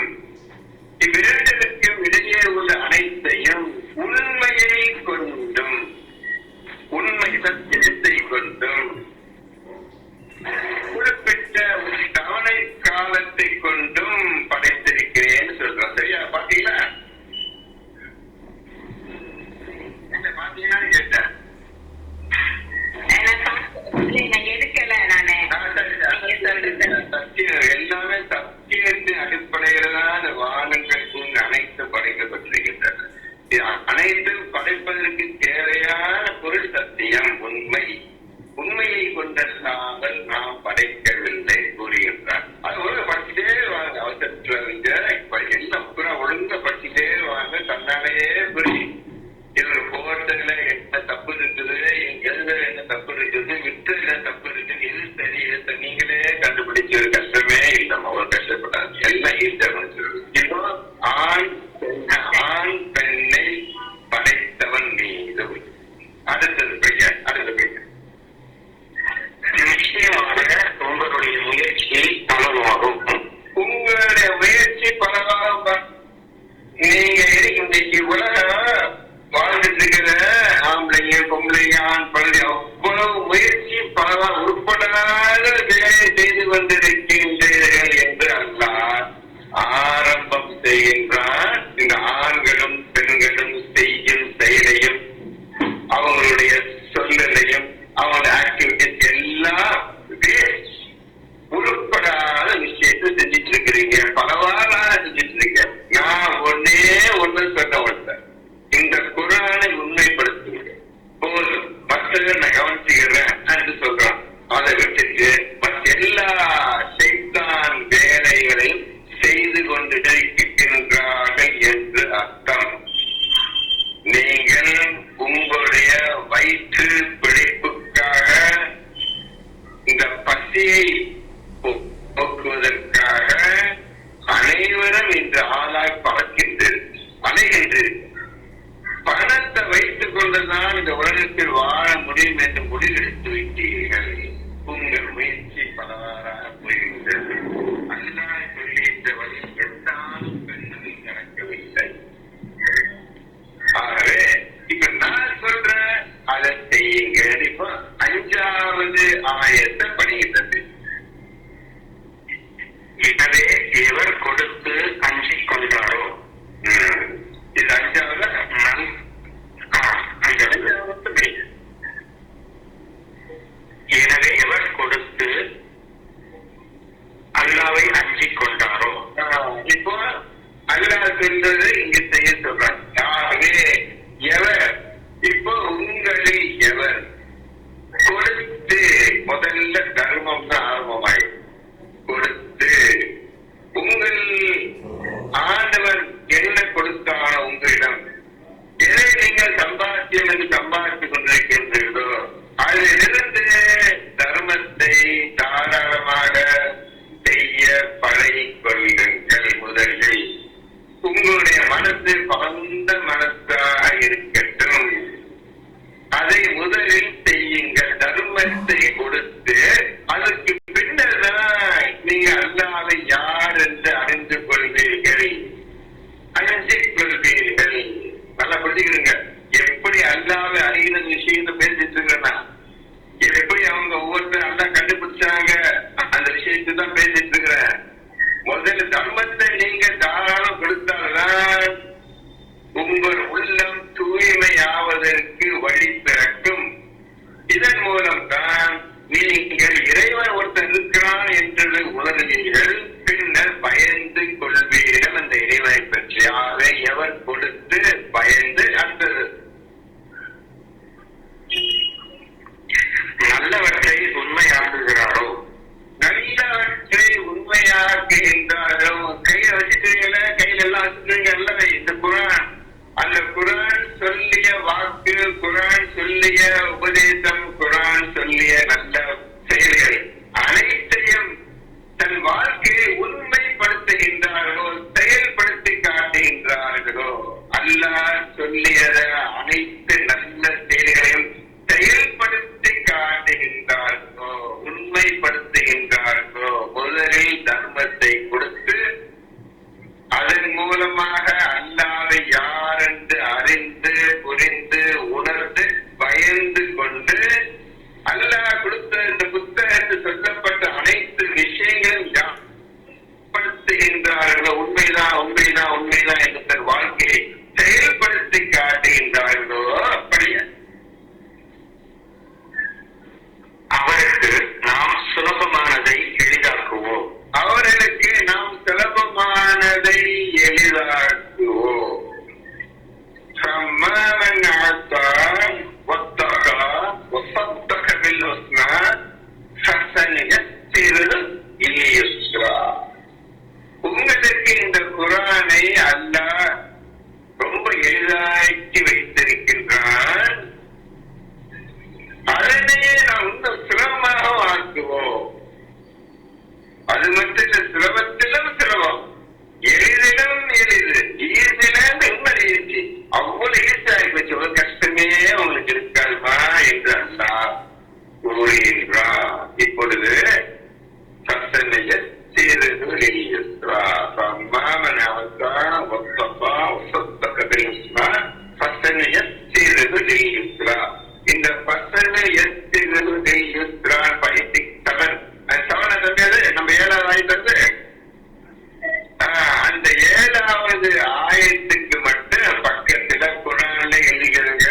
இவ்விரண்டிற்கும் இடையே உள்ள அனைத்தையும் உண்மையை கொண்டும், உண்மை சத்தியத்தை கொண்டும், குறிப்பிட்ட ஒரு தவணை காலத்தை கொண்டும் படைத்திருக்கிறேன்னு சொல்றோம். சரியா? பாத்தீங்களா? பாத்தீங்கன்னா கேட்டேன். சத்தியம் எல்லாமே சத்தியத்தின் அடிப்படையில தான் வானங்கள் பூமி அனைத்தும் படைக்கப்பட்டிருக்கின்றன. அனைத்தும் படைப்பதற்கு தேவையான பொருள் சத்தியம், உண்மை. உண்மையை கொண்டாமல் நாம் படைக்கவில்லை கூறுகின்றார். அது ஒழுங்கு படிச்சுட்டே வாங்க, அவசரத்தில் எல்லாம் புறா ஒழுங்க படிச்சுட்டே வாங்க, தன்னாலேயே புரியும். இவங்க போட்டதுல என்ன தப்பு இருக்குது, எழுதுல என்ன தப்பு இருக்குது, விற்றதுல தப்பு இருக்குது, எது சரி எது நீங்களே கண்டுபிடிச்ச கஷ்டமே இல்லம்மா. ஒரு கஷ்டப்படாது, எல்லாம் ஈஸியாக. இப்போ ஆண் பெண்ணை படைத்தவன் மீது. அடுத்தது பையன். நிச்சயமாக உங்களுடைய முயற்சி பலவாகும். உங்களுடைய முயற்சி பலவாகும். நீங்க இன்னைக்கு உலகம் வாழ்ந்துட்டு இருக்கிற ஆம்பளைங்க பொம்பளைங்க ஆண் பள்ளி அவ்வளவு முயற்சி பலவா உட்படாத வேலை செய்து கொண்டிருக்கின்றீர்கள் என்று அல்லாஹ் ஆரம்பம் செய்கின்றான். இந்த ஆண்களும் பெண்களும் செய்யும் செயலையும் அவங்களுடைய சொல்லலையும் அவங்களோட ஆக்டிவிட்டிஸ் எல்லாம் உருப்படாத விஷயத்தை செஞ்சிட்டு இருக்கிறீங்க. பலவாறு செஞ்சிட்டு இருக்கீங்க. நான் ஒன்னே ஒண்ணு சொல்ல வந்தேன், இந்த குர்ஆனை உண்மைப்படுத்துங்க போதும், மற்றதை நான் கவனிச்சுக்கிறேன் என்று சொல்றான். அதை விட்டுட்டு மற்ற எல்லா ஷைத்தான் வேலைகளையும் செய்து கொண்டு இருக்கின்றார்கள் என்று அர்த்தம். நீங்கள் உங்களுடைய வயிற்று பிழைப்புக்கு கொண்டுதான் இந்த உலகத்தில் வாழ முடியும் என்று முடிவெடுத்து விட்டீர்கள். உங்கள் முயற்சி பலவாறாக போயிருந்தது. அல்லாஹ் சொல்லிய வழி எட்டாலும் பெண்ணும் நடக்கவில்லை. ஆகவே இப்ப நான் சொல்ற அதை செய்யுங்க. இப்ப 5வது ஆயத்தை படிக்கிறது. எனவே எவர் கொடுத்து அஞ்சிக் கொண்டாரோ, இது 5வது. எனவே எவர் கொடுத்து அல்லாவை அஞ்சிக் கொண்டாரோ. இப்போ அல்லாஹ் சொல்றது இங்க செய்ய சொல்றாங்க. ஆகவே எவர், இப்போ உங்களில் எவர் கொடுத்து, முதல்ல தர்மம் தான் ஆரம்பமாய் கொடுத்து, உங்கள் ஆண்டவர் என்ன கொடுத்தான உங்களிடம் எதை நீங்கள் சம்பாத்தியம் என்று சம்பாதித்துக் கொண்டிருக்கின்றீர்களோ அதிலிருந்து தர்மத்தை தாராளமாக செய்ய பழகிக் கொள்ளுங்கள். முதலில் உங்களுடைய மனசு பகந்த மனசாக இருக்கட்டும். அதை முதலில் செய்யுங்கள். தர்மத்தை கொடுத்து அதற்கு பின்னர் தான் நீங்க அல்லாஹ்வை யார் என்று அறிந்து கொள்வீர்கள், அஞ்சிக் கொள்வீர்கள். நல்லா புரிஞ்சுக்கிறீங்க. எப்படி அல்லாஹ்வை அறிகிற விஷயத்தை பேசிட்டு இருக்கா, எப்படி அவங்க ஒவ்வொருத்தரும் அல்லா கண்டுபிடிச்சாங்க அந்த விஷயத்தை தான் பேசிட்டு இருக்கிறேன். முதல்ல தர்மத்தை நீங்க தாராளம் கொடுத்தால்தான் உங்கள் உள்ளம் தூய்மையாவதற்கு வழி பிறக்கும். இதன் மூலம் தான் நீங்கள் இறைவன் ஒருத்தர் இருக்கிறான் என்று உணர்வீர்கள். பின்னர் பயந்து கொள்வீர்கள் அந்த இறைவனை பற்றி. ஆகவே எவர் கொடுத்து பயந்து அடுத்தது நல்லவற்றை உண்மையாக்குகிறாரோ, நல்லவற்றை உண்மையாக்குகின்றாரோ. கையில வச்சுக்கிறீங்கள, கையில எல்லாம் வச்சுக்கிறீங்க அல்லவே. இந்த குரான், அந்த குரான் சொல்லிய வாக்கு, குரான் சொல்லிய உபதேசம், குரான் சொல்லிய நல்ல செயல்கள் அனைத்தையும் தன் வாழ்க்கையை உண்மைப்படுத்துகின்றார்களோ, செயல்படுத்தி காட்டுகின்றார்களோ, அல்லாஹ் சொல்லியத அனைத்து நல்ல செயல்களையும் செயல்படுத்தி காட்டுகின்றார்களோ, உண்மைப்படுத்துகின்றார்களோ, முதலில் தர்மத்தை கொடுத்து அதன் மூலமாக அல்லாஹ்வை யார் என்று அறிந்து புரிந்து உணர்ந்து பயந்து கொண்டு அல்லாஹ் கொடுத்த இந்த புத்தகத்தில் சொல்லப்பட்ட அனைத்து விஷயங்களும் படுத்துகின்றார்களோ, உண்மைதான் உண்மைதான் உண்மைதான் என்று தன் வாழ்க்கையை செயல்படுத்தி காட்டுகின்றார்களோ, அப்படியே அவருக்கு நாம் சுலபமானதை எளிதாக்குவோம். அவர்களுக்கு நாம் சுலபமானதை எளிதாக்குவோம். உங்களுக்கு இந்த குரானை அல்லாஹ் ரொம்ப எளிதாக்கி வைத்திருக்கின்றான். அதனையே நாம் இன்னும் சிரமமாக ஆக்குவோம். அது மட்டும் இல்ல, சிரமத்திலும் சிரமம், எளிதிலும் எளிது, ஈஸிலும் இன்னும் ஈஸி. அவ்வளவு ஈஸியாகி போச்சு. ஒரு கஷ்டமே உங்களுக்கு இருக்காதுமா என்று அல்லாஹ் கூறுகின்றார். இப்பொழுது இந்த நம்ம 7வது ஆயத்து, அந்த 7வது ஆயத்துக்கு மட்டும் பக்கத்துல குரான்ல எழுதுகிறங்க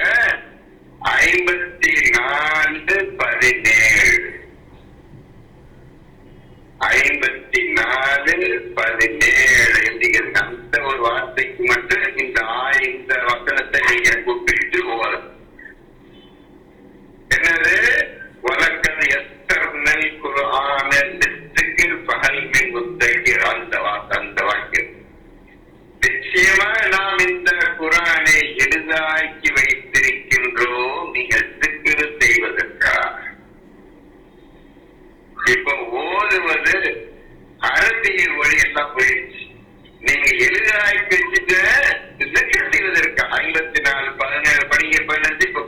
54:17. 54:17 எழுதுகிறது. அந்த ஒரு வார்த்தைக்கு மட்டும் இந்த வசனத்தை நீங்க கூப்பிட்டு போகலாம். என்னது? வழக்கது எஸ்தர்னல் குர்ஆன லிஸ்துக்கில் பகல்மின் முத்தகிர். அந்த வாக்கியம் நிச்சயமா நாம் இந்த குர்ஆனை எளிதாக்கி வைத்திருக்கின்றோம் நீங்கள் திக்ரு செய்வதற்காக. இப்ப ஓதுவது அரபியின் வழி எல்லாம் போயிடுச்சு. நீங்க எளிதாக்கி வச்சுட்டு திக்ரு செய்வதற்காக 54:17 படிங்க 15. இப்ப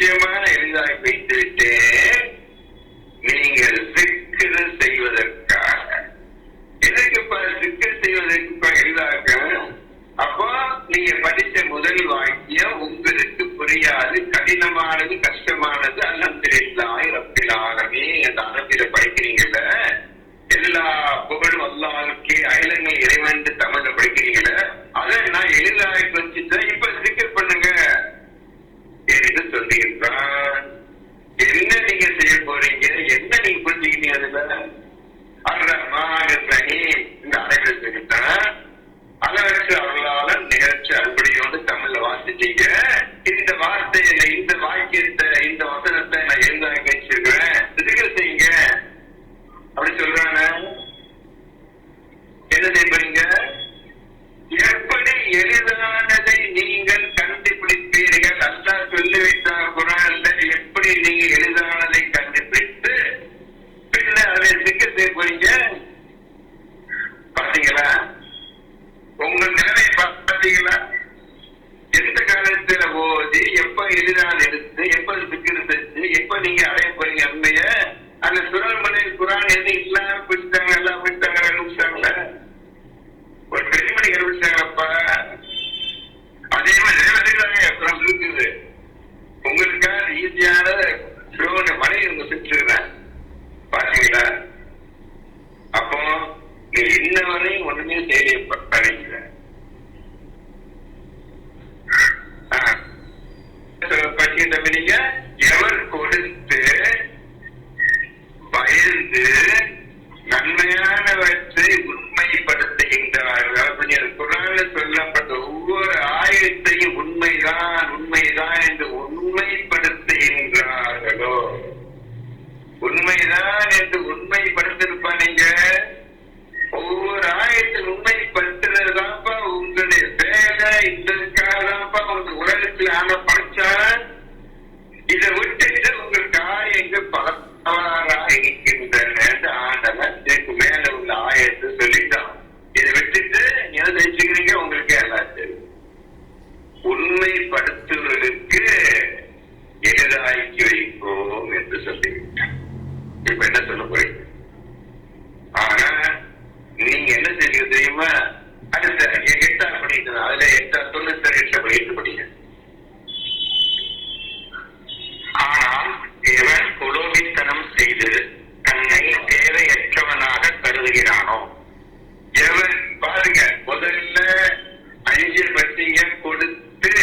நிச்சயமான எளிதாய் வைத்து விட்டேன். நீங்கள் சிக்கல் செய்வதற்காக. எதற்குப்பா சிக்கல் செய்வதற்குப்பா எளிதாக்க? அப்போ நீங்க படித்த முதல் வாக்கியம் உங்களுக்கு புரியாது, கடினமானது, கஷ்டமானது. அல்ஹம்துலில்லாஹி ரப்பில் ஆலமீன் அந்த அரபில படிக்கிறீங்கல்ல, எல்லா புகழும் அல்லாஹ்வுக்கே, அகிலங்கள் இறைவன் தமிழ்ல படிக்கிறீங்கல்ல, அதை நான் எளிதாக வச்சுட்டேன். இப்ப சிக்கல் பண்ணுங்க என்று சொல்லியிருக்கான். என்ன நீங்க செய்ய போறீங்க? என்ன நீங்க புரிஞ்சுக்கிட்டீங்க? அதுல அர்-ரஹ்மான் அர்-ரஹீம் இந்த அனைவரை சொல்லிட்டான். அதை வச்சு அவர்களால நிகழ்ச்சி அறுபடியோடு தமிழ்ல வாசிச்சீங்க. இந்த வார்த்தையில, இந்த வாக்கியத்தை, இந்த வசனத்தை நான் எளிதாக வச்சிருக்கிறேன், சிக்கல் செய்யுங்க அப்படி சொல்றாங்க. என்ன செய்வீங்க? எப்படி எளிதானதை நீங்கள் கண்டுபிடிப்பீர்கள்? அல்லாஹ் சொல்லி வைத்தார் குர்ஆன்ல. எப்படி நீங்க எளிதானதை கண்டுபிடித்து பின்ன அதை சிக்கல் செய்ய போறீங்க? பாத்தீங்களா உங்க நிலைமை? பாத்தீங்களா எந்த காலத்துல ஓதி எப்ப எளிதான எடுத்து எப்ப சிக்கல் செஞ்சு எப்ப நீங்க அடைய போறீங்க? உண்மைய அந்த சுரல்மலையில் குர்ஆன் எது இல்லாம பிடிச்சாங்க, எல்லாம் பிடிச்சாங்க, கண்டுபிடிச்சாங்கள, ஒரு பெருமணி கண்டுபிடிச்சாங்கப்பா. அதே மாதிரி நிறைய அப்புறம் இருக்குது. உங்களுக்காக ஈஸியான மழை உங்க சுற்றுறேன் பாத்தீங்களா? அப்போ நீ இன்ன வரையும் ஒண்ணுமே செய்யப்பட்டீங்க. நீங்க எவர் கொடுத்து பயந்து நன்மையானவற்றை உண்மைப்படுத்துகின்றார்கள். குர்ஆன்ல சொல்லப்பட்ட ஒவ்வொரு ஆயத்தையும் உண்மைதான் உண்மைதான் என்று உண்மைப்படுத்துகின்றார்களோ, உண்மைதான் என்று உண்மைப்படுத்திருப்பா. நீங்க ஒவ்வொரு ஆயத்தை உண்மைப்படுத்துறதுதான்ப்பா உங்களுடைய வேலை. இதற்காகதான்ப்பா உங்களுக்கு உலகத்தில் ஆன படைச்சா. இதை விட்டுட்டு உங்கள் காரியங்கள் பலவாறாக இருக்கின்றன ஆண்டவன் இதுக்கு மேல உள்ள ஆயத்தை சொல்லிட்டான். இதை விட்டுட்டு நீங்க நினைச்சுக்கிறீங்க உங்களுக்கு எல்லாம் தெரியும். உண்மைப்படுத்துவதற்கு எளிதாக்கி வைப்போம் என்று சொல்லிவிட்டான். இப்ப என்ன சொல்ல போறீங்க? ஆனா நீங்க என்ன செய்ய தெரியுமா? அடுத்த 8ஆம் படிக்கணும். அதுல 8 படிக்க படிங்க. ஆனால் எவன் புலோபித்தனம் செய்து தன்னை தேவையற்றவனாக கருதுகிறானோ, எவன் பாருங்க, முதல்ல 5 பத்திங்க கொடுத்து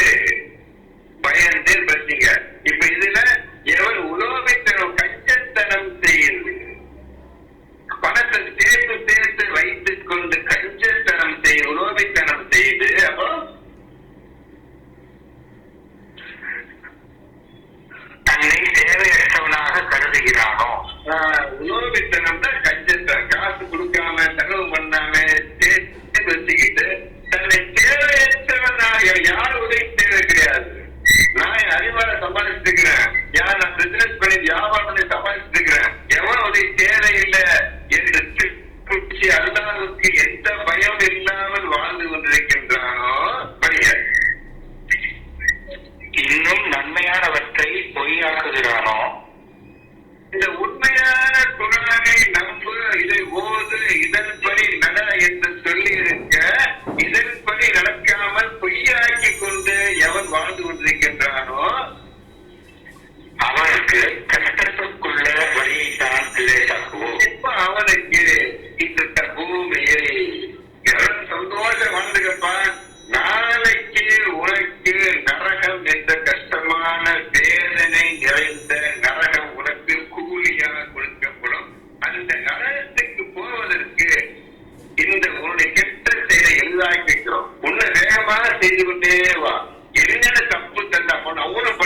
பயந்து பத்திங்க. இப்ப இதுல எவன் உலோபித்தனம் கஞ்சத்தனம் செய்யுது, பணத்தை சேர்த்து சேர்த்து வைத்துக் கொண்டு கஞ்சத்தனம் செய்து உலோபித்தனம் செய்து, அப்போ தன்னை தேவையற்றவனாக கருதுகிறானோ. உலோபித்தனம் தான் கஞ்சத்தனம். காசு கொடுக்காம செலவு பண்ணாம சேர்த்து வச்சுக்கிட்டு தன்னை தேவையற்றவனாக, யார் உதவி தேவை கிடையாது. நான் என் அறிவால சம்பாதிச்சுட்டு இருக்கிறேன், யார் நான் பிசினஸ் பண்ணி வியாபாரம் பண்ணி சம்பாதிச்சுட்டு இருக்கிறேன், எவன் உதவி தேவையில்லை என்று அல்லாஹ்வுக்கு எந்த பயம் இல்லாமல் வாழ்ந்து கொண்டிருக்கின்றானோ படிய. இன்னும் நன்மையானவற்றை பொய்யாக்குகிறானோ. இந்த உண்மையான குர்ஆனை நம்பு, இதை ஓது, இதன்படி நட என்று சொல்லி இருக்க, இதன்படி நடக்காமல் பொய்யாக்கி கொண்டு எவன் வாழ்ந்து கொண்டிருக்கின்றானோ அவனுக்கு கஷ்டத்துக்குள்ள வழியை தான் லேசாக்குவோம். இப்ப அவனுக்கு இந்த பூமியை எவன் சந்தோஷம் வாழ்ந்துக்கப்பா, நாளைக்கு உனக்கு நரகம் என்ற கஷ்டமான வேதனை நிறைந்த நரகம் உனக்கு கூலியாக கொடுக்கப்படும். அந்த நரகத்துக்கு போவதற்கு இந்த உன்னுடைய கெட்ட செயலை எளிதாக்கி வைக்கிறோம். உன்னை வேகமாக செய்து கொண்டே வா. என்னென்ன தப்பு தந்தா அவனும்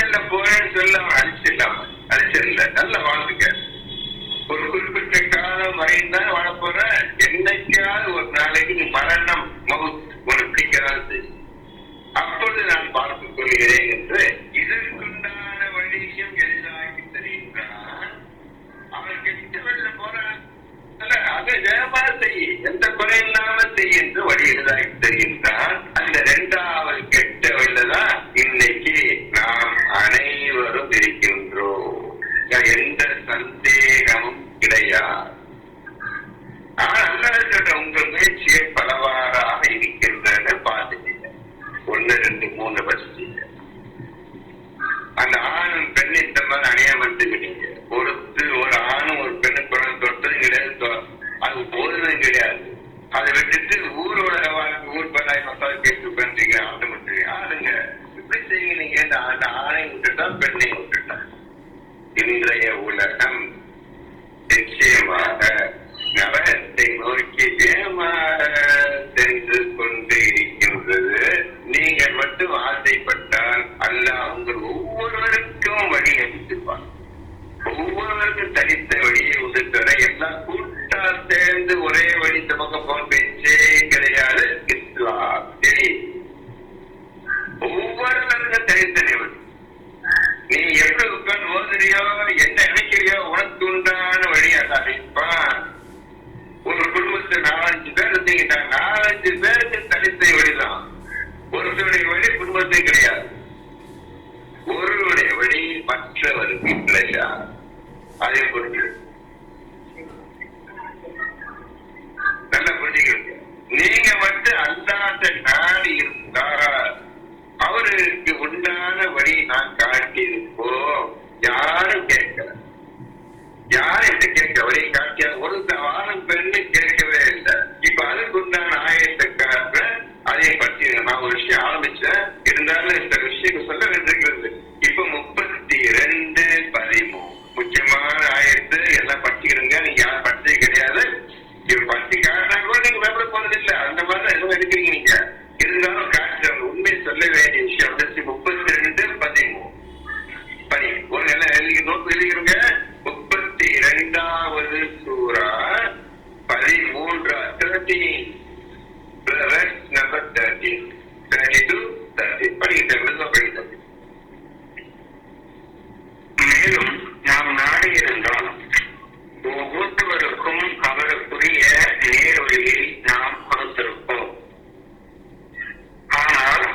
வழியில போறேன்னு சொல்ல அழிச்சிடலாம, அழிச்சிடல, நல்ல வாழ்ந்துக்க. ஒரு குறிப்பிட்ட காலம் வரையும் வாழ போற. என்னைக்காவது ஒரு நாளைக்கு நீ மரணம் உனக்கு பிடிக்கதான் செய்யும். அப்பொழுது நான் பார்த்துக் கொள்கிறேன் என்று இதற்குண்டான வழியும் எளிதாகி தெரிகின்றான். அவன் கெட்ட வழியில போறான், அதை வேகமா செய், எந்த குறை இல்லாம செய் என்று வழி எளிதாகி தெரிகின்றான். அந்த 2வது கெட்ட வழியில தான் இன்னைக்கு நாம் அனைவரும் இருக்கின்றோம். எந்த சந்தேகமும் கிடையாது. உங்க முயற்சியை பலவாறாக இருக்கின்றன பார்த்துட்டீங்க. 1, 2, 3 படிச்சீங்க. அந்த ஆணும் பெண் இந்த மாதிரி அணியாமத்துக்கிட்டீங்க. ஒரு ஆணும் ஒரு பெண்ணு குழந்தை தொட்டதும் கிடையாது, அது போதும் கிடையாது. அதை விட்டுட்டு ஊரோட ஊர் பல்லாய் மசாலா கேட்டு பண்றீங்க, ஆட்டமிட்டு ஆளுங்க இப்படி செய்யுங்க. நீங்க அந்த ஆணையும் விட்டுட்டா பெண்ணையும் விட்டுட்டா. இன்றைய உலகம் நிச்சயமாக நரகத்தை நோக்கி வேகமாக சென்று கொண்டு இருக்கின்றது. நீங்க மட்டும் ஆசைப்பட்டால் அல்லாஹ் உங்கள் ஒவ்வொருவருக்கும் வழி அளித்துப்பார். ஒவ்வொருவருக்கும் தனித்த வழியை உடுத்தர எல்லாம் கூட்டா சேர்ந்து ஒரே வழி தமக்க போன பேச்சே கிடையாது. இஸ்லாத்தில் ஒவ்வொருவருக்கும் தனித்தனி வழி. நீ எப்படி உட்கார்ந்து ஓதுறியோ, என்ன நினைக்கிறியோ, உனக்கு உண்டான வழி அளிப்பான். ஒரு குடும்பத்தில் 4-5 பேர் இருந்தீங்கன்னா 4-5 பேருக்கு தனித்த வழிதான். ஒருத்தருடைய வழி குடும்பத்தை கிடையாது, ஒருவருடைய வழி மற்றவருக்கு கிடையாது. அதே புரிஞ்சு நல்லா புரிஞ்சுக்கிறீங்க. நீங்க மட்டும் அல்லாத நாடு இருந்தால் அவருக்கு உண்டான வழி நான் காட்டி இருப்போம். யாரும் கேட்கல, யாரும் என்ன கேட்க வழி காட்டியா ஒரு ஆணும் பெண்ணு கேட்கவே இல்லை. இப்ப அதுக்கு உண்டான ஆயத்தை காட்டுற அதை பற்றி நான் ஒரு விஷயம் ஆரம்பிச்சேன். இருந்தாலும் இந்த விஷயம் சொல்ல வேண்டியிருக்கிறது. இப்ப 32:13 முக்கியமான ஆயத்து. எல்லாம் படிச்சுக்கிறீங்க. நீங்க யாரும் படிச்சது கிடையாது. இப்ப படிச்சு காட்டினா கூட நீங்க மேம்பட போனது இல்லை. அந்த மாதிரிதான் எதுவும் எடுக்கிறீங்க நீங்க. இருந்தாலும் காட்டுற உண்மை சொல்ல வேண்டிய விஷயம் 32:13 படி. ஒரு எல்லாம் எழுதி நோட்டு எழுதிக்கிறீங்க. 32வது சூரா 13 13 நம்பர் 13 32 30 படிக்கிறது. மேலும் நாம் நாடு இருந்தால் ஒவ்வொருவருக்கும் அவருக்குரிய நேர்வழியை நாம் கொடுத்திருப்போம். ஆனால்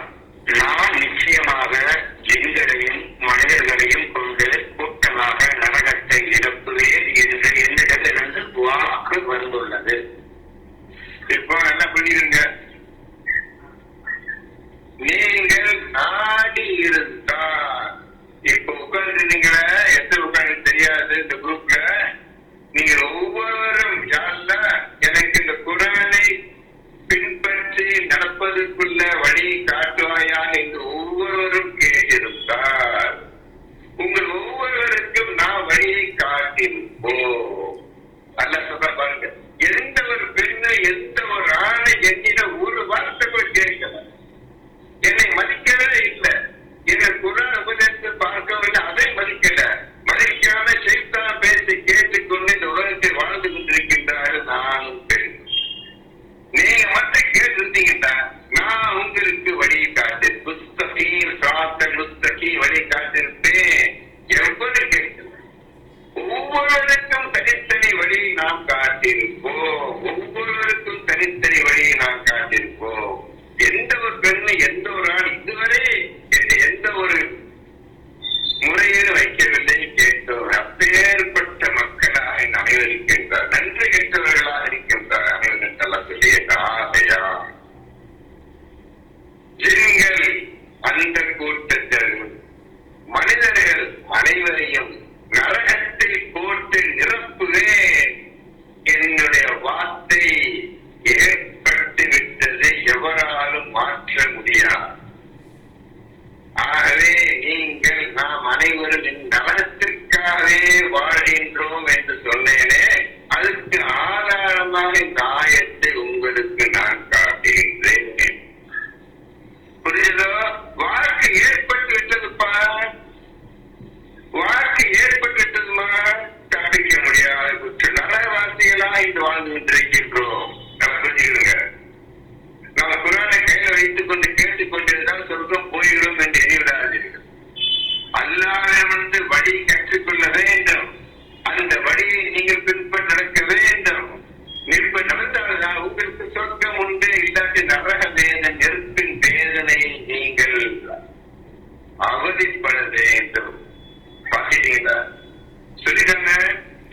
நாம் நிச்சயமாக ஜின்களையும் மனிதர்களையும் கொண்டு கூட்டமாக நரகத்தை நிரப்புவேன் என்று என்னிடமிருந்து வாக்கு வந்துள்ளது. இப்போ என்ன புரியுதுங்க? நீங்கள் நாடி இருந்தால் இப்ப உட்கார்ந்துருந்தீங்களே, எத்தனை உட்கார்ந்து தெரியாது இந்த குரூப்ல. நீங்க ஒவ்வொருவரும் யாரெல்லாம் எனக்கு இந்த குரானை பின்பற்றி நடப்பதற்குள்ள வழி காட்டுவாயா என்று ஒவ்வொருவரும் கேட்டிருந்தால் உங்கள் ஒவ்வொருவருக்கும் நான் வழியை காட்டியிருப்போம். அல்ல சொல்ற பாருங்க. எந்த ஒரு பெண்ணு எந்த ஒரு ஆணை என்னிட ஒரு வார்த்தை கூட கேட்கல, என்னை மதிக்கவே இல்லை, என்னை குரான் உபதேசத்தை பார்க்கவில்லை, அதை மதிக்கல. மதிக்காம சைத்தான் பேசி கேட்டுக்கொண்டு இந்த உலகத்தை வாழ்ந்து கொண்டிருக்கின்றார்கள் நானும் பெண். நீங்க மட்டும் கேட்டிருந்தீங்கன்னா நான் உங்களுக்கு வழியை காட்டு புஸ்தகீர் சாத்தல் புஸ்தகி வழியை காட்டிருப்பேன். எவ்வளவு கேட்கல. ஒவ்வொருவருக்கும் தனித்தனி வழியை நாம் காட்டியிருப்போம். ஒவ்வொருவருக்கும் தனித்தனி வழியை நாம் காட்டியிருப்போம். எந்த ஒரு பெண்ணு எந்த ஒரு ஆள் இதுவரை எந்த ஒரு முறையில் வைக்கவில்லை கேட்டோம். அப்பேற்பட்ட மக்களாக அனைவரும் இருக்கின்றார். நன்றி கெட்டவர்களாக இருக்கின்றார் அனைவரும் எல்லாம் சொல்லிய ஆசையா ஜின்கள் அந்த கூட்டத்தில் மனித அவதிப்பட வேண்டும். பாத்தீங்களா? சொல்லிட்டாங்க.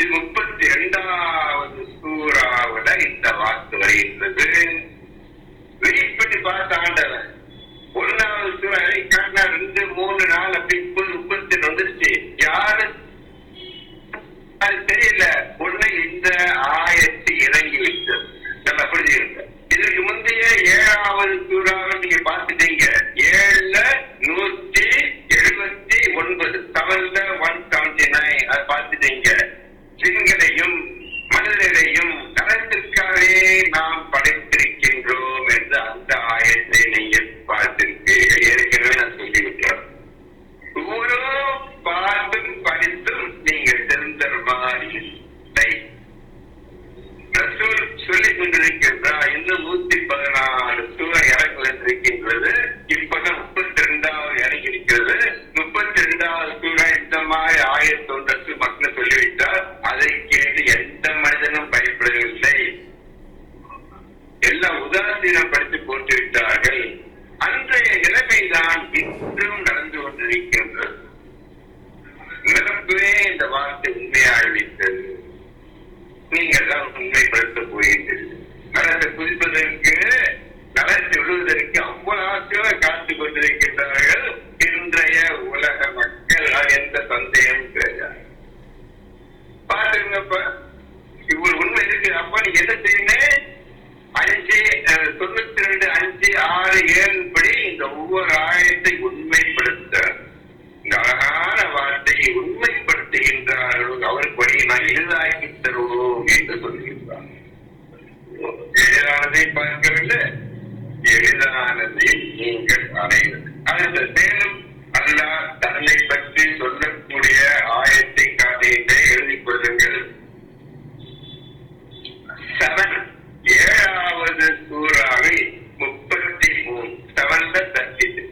இது 32வது சூறாவுல இந்த வாக்கு வருகின்றது. வெயிட் பண்ணி பார்த்த ஆண்டவன் 1வது சூறா 2, 3, 4 அப்படி 32 வந்துருச்சு. யாரு அது தெரியல. ஒண்ணு இந்த ஆயத்து இறங்கி விட்டது. நம்ம புரிஞ்சுக்கிட்ட. இதுக்கு முந்தைய 7வது சூறாவை நீங்க பார்த்துட்டீங்க. 7ல 179, 7ல 179 அதை பார்த்துட்டீங்க. ஜின்களையும் மனிதரையும் நலத்திற்காகவே நாம் படைத்திருக்கின்றோம் என்று அந்த ஆயத்தை நீங்க பார்த்திருக்கீங்க. ஏற்கனவே நான் சொல்லிவிட்டேன். ஒவ்வொரு பாட்டும் படித்தும் நீங்க தெரிந்தமாறி ரசூல் சொல்லிக் கொண்டிருக்கின்றார். இன்னும் 114 சூறா இறங்கி வந்திருக்கின்றது. இப்பதான் 32வது இறங்கி இருக்கிறது. 32வது சூறா இந்த மாதிரி ஆயத்தொன்று மக்கள் சொல்லிவிட்டார். அதை கேட்டு எந்த மனிதனும் பயப்படவில்லை. எல்லாம் உதாசீனப்படுத்தி போட்டுவிட்டார்கள். அன்றைய நிலைமைதான் இன்றும் நடந்து கொண்டிருக்கின்றது. நிரப்பவே இந்த வார்த்தை உண்மையாகிவிட்டது. நீங்கள் தான் உண்மைப்படுத்த போகின்றீர்கள். நலத்தை குதிப்பதற்கு, நலத்தை விழுவதற்கு அவ்வளவு ஆசையாக காத்துக் கொண்டிருக்கின்றார்கள் இன்றைய உலக மக்கள். எந்த சந்தேகம் கிடையாது. பாத்துங்கப்ப, இவ்வளவு உண்மை இருக்கு. அப்ப நீ என்ன செய்யணும்? 92, 5, 6, 7 படி இந்த ஒவ்வொரு ஆயத்தை உண்மைப்படுத்த, இந்த அழகான வார்த்தையை உண்மைப்படுத்துகின்றார்கள். அவருபடி நான் எளிதாக்கி தருவோம் என்று சொல்கின்றார். எளிதானதை பார்க்கவில்லை, எளிதானதை நீங்கள் அடைவது. அடுத்த மேலும் அல்லாஹ் தன்னை பற்றி சொல்லக்கூடிய ஆயத்தை காட்டியிட்டே எழுதிக் கொள்ளுங்கள். 7வது சூறாவில் 33, 7ல 32.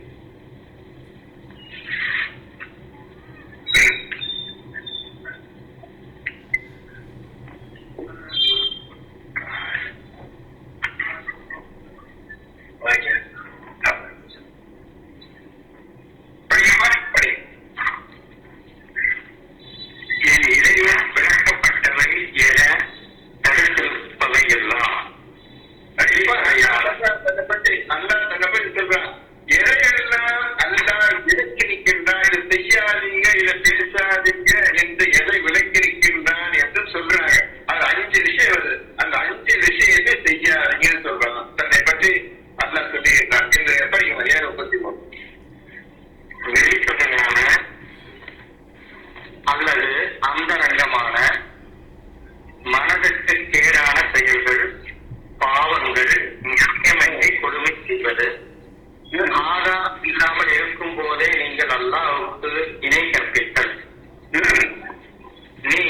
என் இறைவன் விளக்கப்பட்டவை என தடுத்திருப்பவை எல்லாம் தன்னை பற்றி சொல்றான். எதையெல்லாம் அல்லாஹ் விலக்கி நிற்கின்றான், இதை செய்யாதீங்க, இதை பேசாதீங்க என்று எதை விலக்கி நிற்கின்றான் என்று சொல்றாங்க. அது 5 விஷயம் வருது. அந்த 5 விஷயத்தை செய்யாதீங்கன்னு சொல்றாங்க. தன்னை பற்றி அல்லாஹ் சொல்லுகின்றான். இந்த எப்படி 33 வெளிப்படையான அல்லது அந்தரங்கமான மனதிற்கு கேடான செயல்கள், பாவங்கள், நிச்சயமின்றி கொடுமை செய்வது, ஆதாரம் இல்லாமல் இருக்கும் போதே நீங்கள் அல்லாஹ்வுக்கு இணை கற்பித்தல், நீ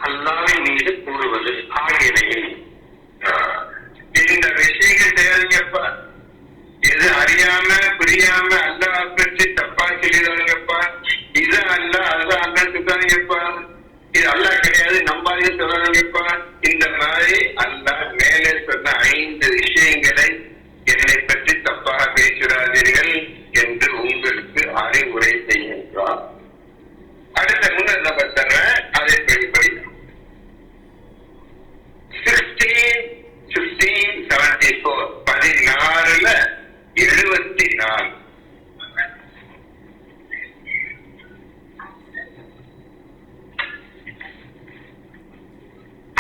அல்லாஹ்வின் மீது கூறுவது ஆகியவையை. இந்த விஷயங்கள் தேவைங்கப்பா. எது அறியாம புரியாம அல்லாஹ் பற்றி தப்பா சொல்லிடுவாங்கப்பா. இது அல்ல அதுதான் அல்ல சொல்றாங்கப்பா. இது அல்லாஹ் கிடையாது நம்பாதே சொல்றாங்கப்பா. இந்த மாதிரி அல்லாஹ் மேலே சொன்ன 5 விஷயங்களை என்னை பற்றி தப்பாக பேசுகிறாதீர்கள் என்று உங்களுக்கு அறிவுரை செய்கின்றார். அடுத்த முன்னர் நம்பர் தர்றேன், அதை படி 16:15-74, 16ல 74.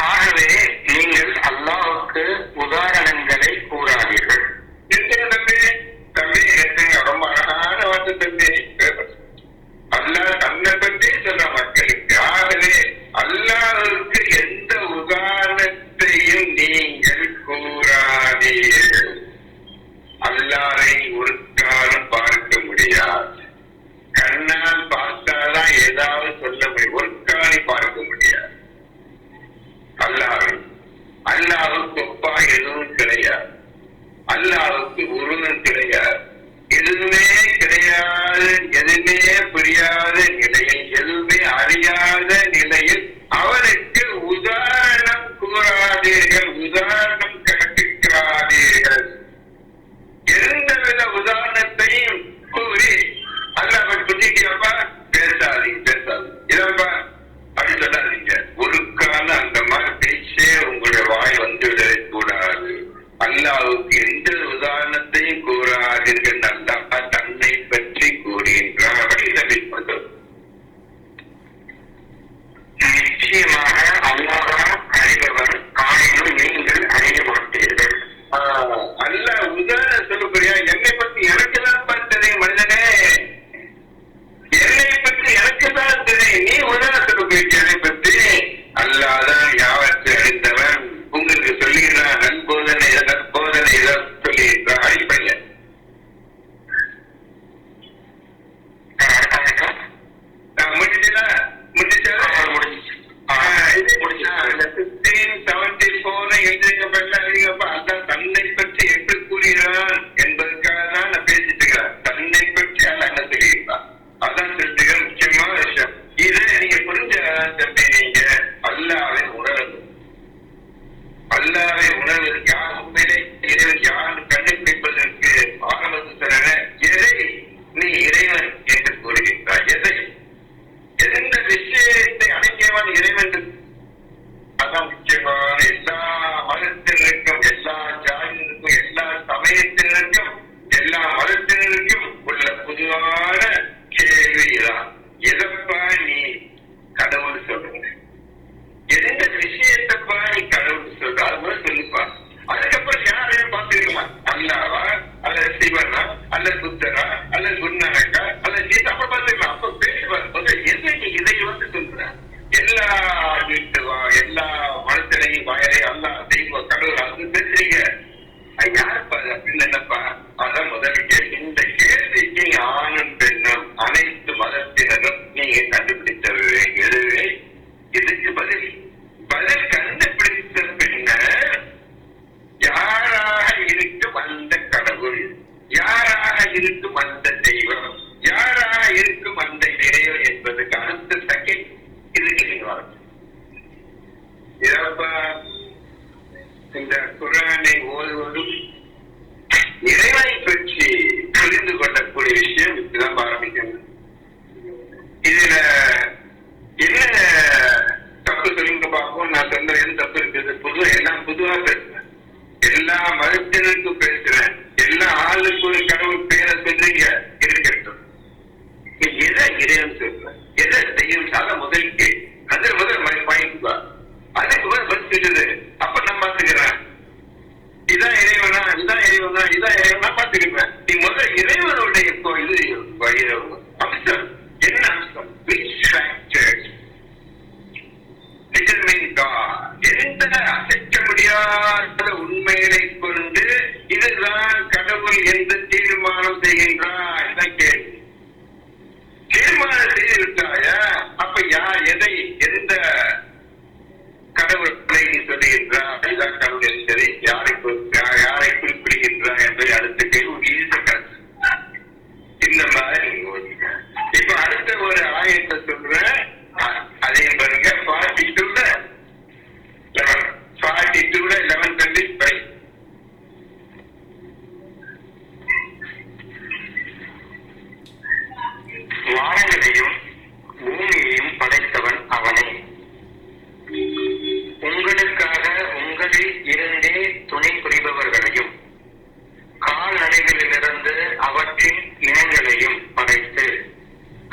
ஆகவே நீங்கள் அல்லாஹ்வுக்கு உதாரணங்களை கூறாதீர்கள். தம்பி ரொம்ப அழகான வார்த்தை தம்பி. அல்லாஹ் தன்னை பற்றி சொல்ற மக்களுக்கு. ஆகவே அல்லாஹ்வுக்கு எந்த உதாரணத்தையும் நீங்கள் கூறாதீர்கள். அல்லாஹ்வை ஒரு காலம் பார்க்க முடியாது. கண்ணால் பார்த்தாதான் ஏதாவது சொல்ல முடியும். ஒரு காலம் பார்க்க முடியாது. அல்லாஹ்வுக்கு ஒப்பா எதுவும் கிடையாது. அல்லாஹ்வுக்கு உருவம் கிடையாது. எதுவுமே கிடையாது. எதுவுமே புரியாத நிலையில், எதுவுமே அறியாத நிலையில் அவனுக்கு உதாரணம் கூறாதீர்கள், உதாரணம் கற்பிக்காதீர்கள். எந்தவித உதாரணத்தையும் கூறி புரிஞ்சுக்கியாப்பா, பேசாதீங்க இதப்பா அப்படி சொல்லாதீங்க. ஒரு கால அந்த மாதிரி பேச்சே உங்களுடைய வாய் வந்து விடக்கூடாது. அல்லாஹ்வுக்கு எந்த உதாரணத்தையும் கூறாதீர்கள். அல்லாஹ் தன்னை பற்றி கூறுகின்றார். அப்படி சொல்றது நிச்சயமாக அல்லாஹ் அறிபவர், ஆயினும் நீங்கள் அறிய மாட்டீர்கள். அல்லாஹ் உதாரணம் சொல்லக்கூடிய என்னை பற்றி எனக்கு தான் பார்த்ததே மனிதனே, என்னை பற்றி எனக்கு தான் தெரியும். நீ உதாரணம் சொல்லக்கூடிய என்னை பற்றி அல்லாஹ்தான் யாவற்றை அறிந்தவன். உங்களுக்கு சொல்லுகிறான் நற்போதனை சொல்லுகின்றான். அடிப்படையில தன்னை பற்றி எப்படி கூறுகிறான் என்பதற்காக தான் நான் பேசிட்டு இருக்கிறேன். தன்னை பற்றி அல்ல என்ன தெரியுங்களா, அதான் சொல்லிட்டு முக்கியமான விஷயம். இதை நீங்க புரிஞ்ச நீங்க அல்லாஹ்வை உணரணும். அல்லாஹ்வை உணர்வதற்கு யார் உண்மையிலே இறைவன் யார் கண்டுபிடிப்பதற்கு ஆரம்பத்தில் எதை நீ இறைவன் என்று கூறுகின்றாய், எந்த விஷயத்தை அடைக்கவன் இறைவன். அதான் முக்கியமான எல்லா மதத்தினருக்கும், எல்லா ஜாதியினருக்கும், எல்லா சமயத்தினருக்கும், எல்லா மதத்தினருக்கும் உள்ள பொதுவான கேள்விதான். எதப்பா நீ கடவுள் சொல்லுங்க, எந்த விஷயத்தப்பா நீ கடவுள் சொல்ற, அது கூட சொல்லுப்பா. அதுக்கப்புறம் யாரையும் பார்த்துருக்கமா, அல்லாவா அல்லது சிவனா அல்லது புத்தரா அல்லது குருநானக்கா அல்லது கீதா, அப்ப பார்த்துக்கலாம். அப்ப பேசுவார் எதை நீ இதை வந்து சொல்ற. எல்லா எல்லா மனுஷனையும் வாயரை அல்லா தெய்வம் கடவுள் அது பேசுறீங்க, யாருப்பா அப்படின்னு நினைப்பா. அதான் முதல் கேள்வி. இந்த கேள்விக்கு ஆணும் பெண்ணும் அனைத்து மதத்தினரும் நீங்க கண்டுபிடித்தது எதுவே, இதுக்கு பதில் கண்டுபிடித்த பின்னர் யாராக இருக்கும் அந்த கடவுள், யாராக இருக்கும் அந்த தெய்வம், யாராக இருக்கும் அந்த இறைவன் என்பதுக்கு அடுத்த செகண்ட் இதுக்கு நீங்க வரணும். இதப்பா இந்த குர்ஆனை ஓதுவதும் இறைவனை பற்றி புரிந்து கொள்ளக்கூடிய விஷயம் இதுதான் ஆரம்பிக்கணும். இதுல என்ன தப்பு சொல்லுங்க பார்ப்போம். நான் சொன்ன எந்த தப்பு இருக்குது, எல்லாம் பொதுவா பேசுறேன், எல்லா மதத்தினருக்கும் பேசுறேன், எல்லா ஆளுக்கும் ஒரு கடவுள் பேரை சொல்றீங்க இருக்கட்டும். நீ எதை இறைவன் சொல்ற, எதை செய்யும் சாத முதல் கே அதுல முதல் வாங்கிக்குவா. அதுக்கு முதல் பஸ் சொல்லுது. அப்ப நான் பாத்துக்கிறேன் இதான் இறைவனா பாத்துக்கிறேன். நீ முதல் இறைவனுடைய இது அம்சம் என்ன அம்சம், எந்த அசைக்க முடியாத உண்மைகளை கொண்டு இதுதான் கடவுள் என்று தீர்மானம் செய்கின்றார். இதான் கேள்வி. தீர்மானம் செய்து விட்டாயா, அப்ப யார் எதை எந்த கடவுளை நீ சொல்லுகின்றார், இதுதான் கடவுள் என்பதை யாரை குறிப்பிடுகின்றார் என்பதை அடுத்த கேள்வி கருத்து. இந்த மாதிரி நீங்க இப்ப அடுத்த ஒரு ஆயத்தை சொல்றேன், அதே பாருங்க 42 11 வானங்களையும் பூமியையும் படைத்தவன் அவனே. உங்களுக்காக உங்களில் இருந்தே துணை புரிபவர்களையும் கால்நடைகளிலிருந்து அவற்றின் இனங்களையும் படைத்து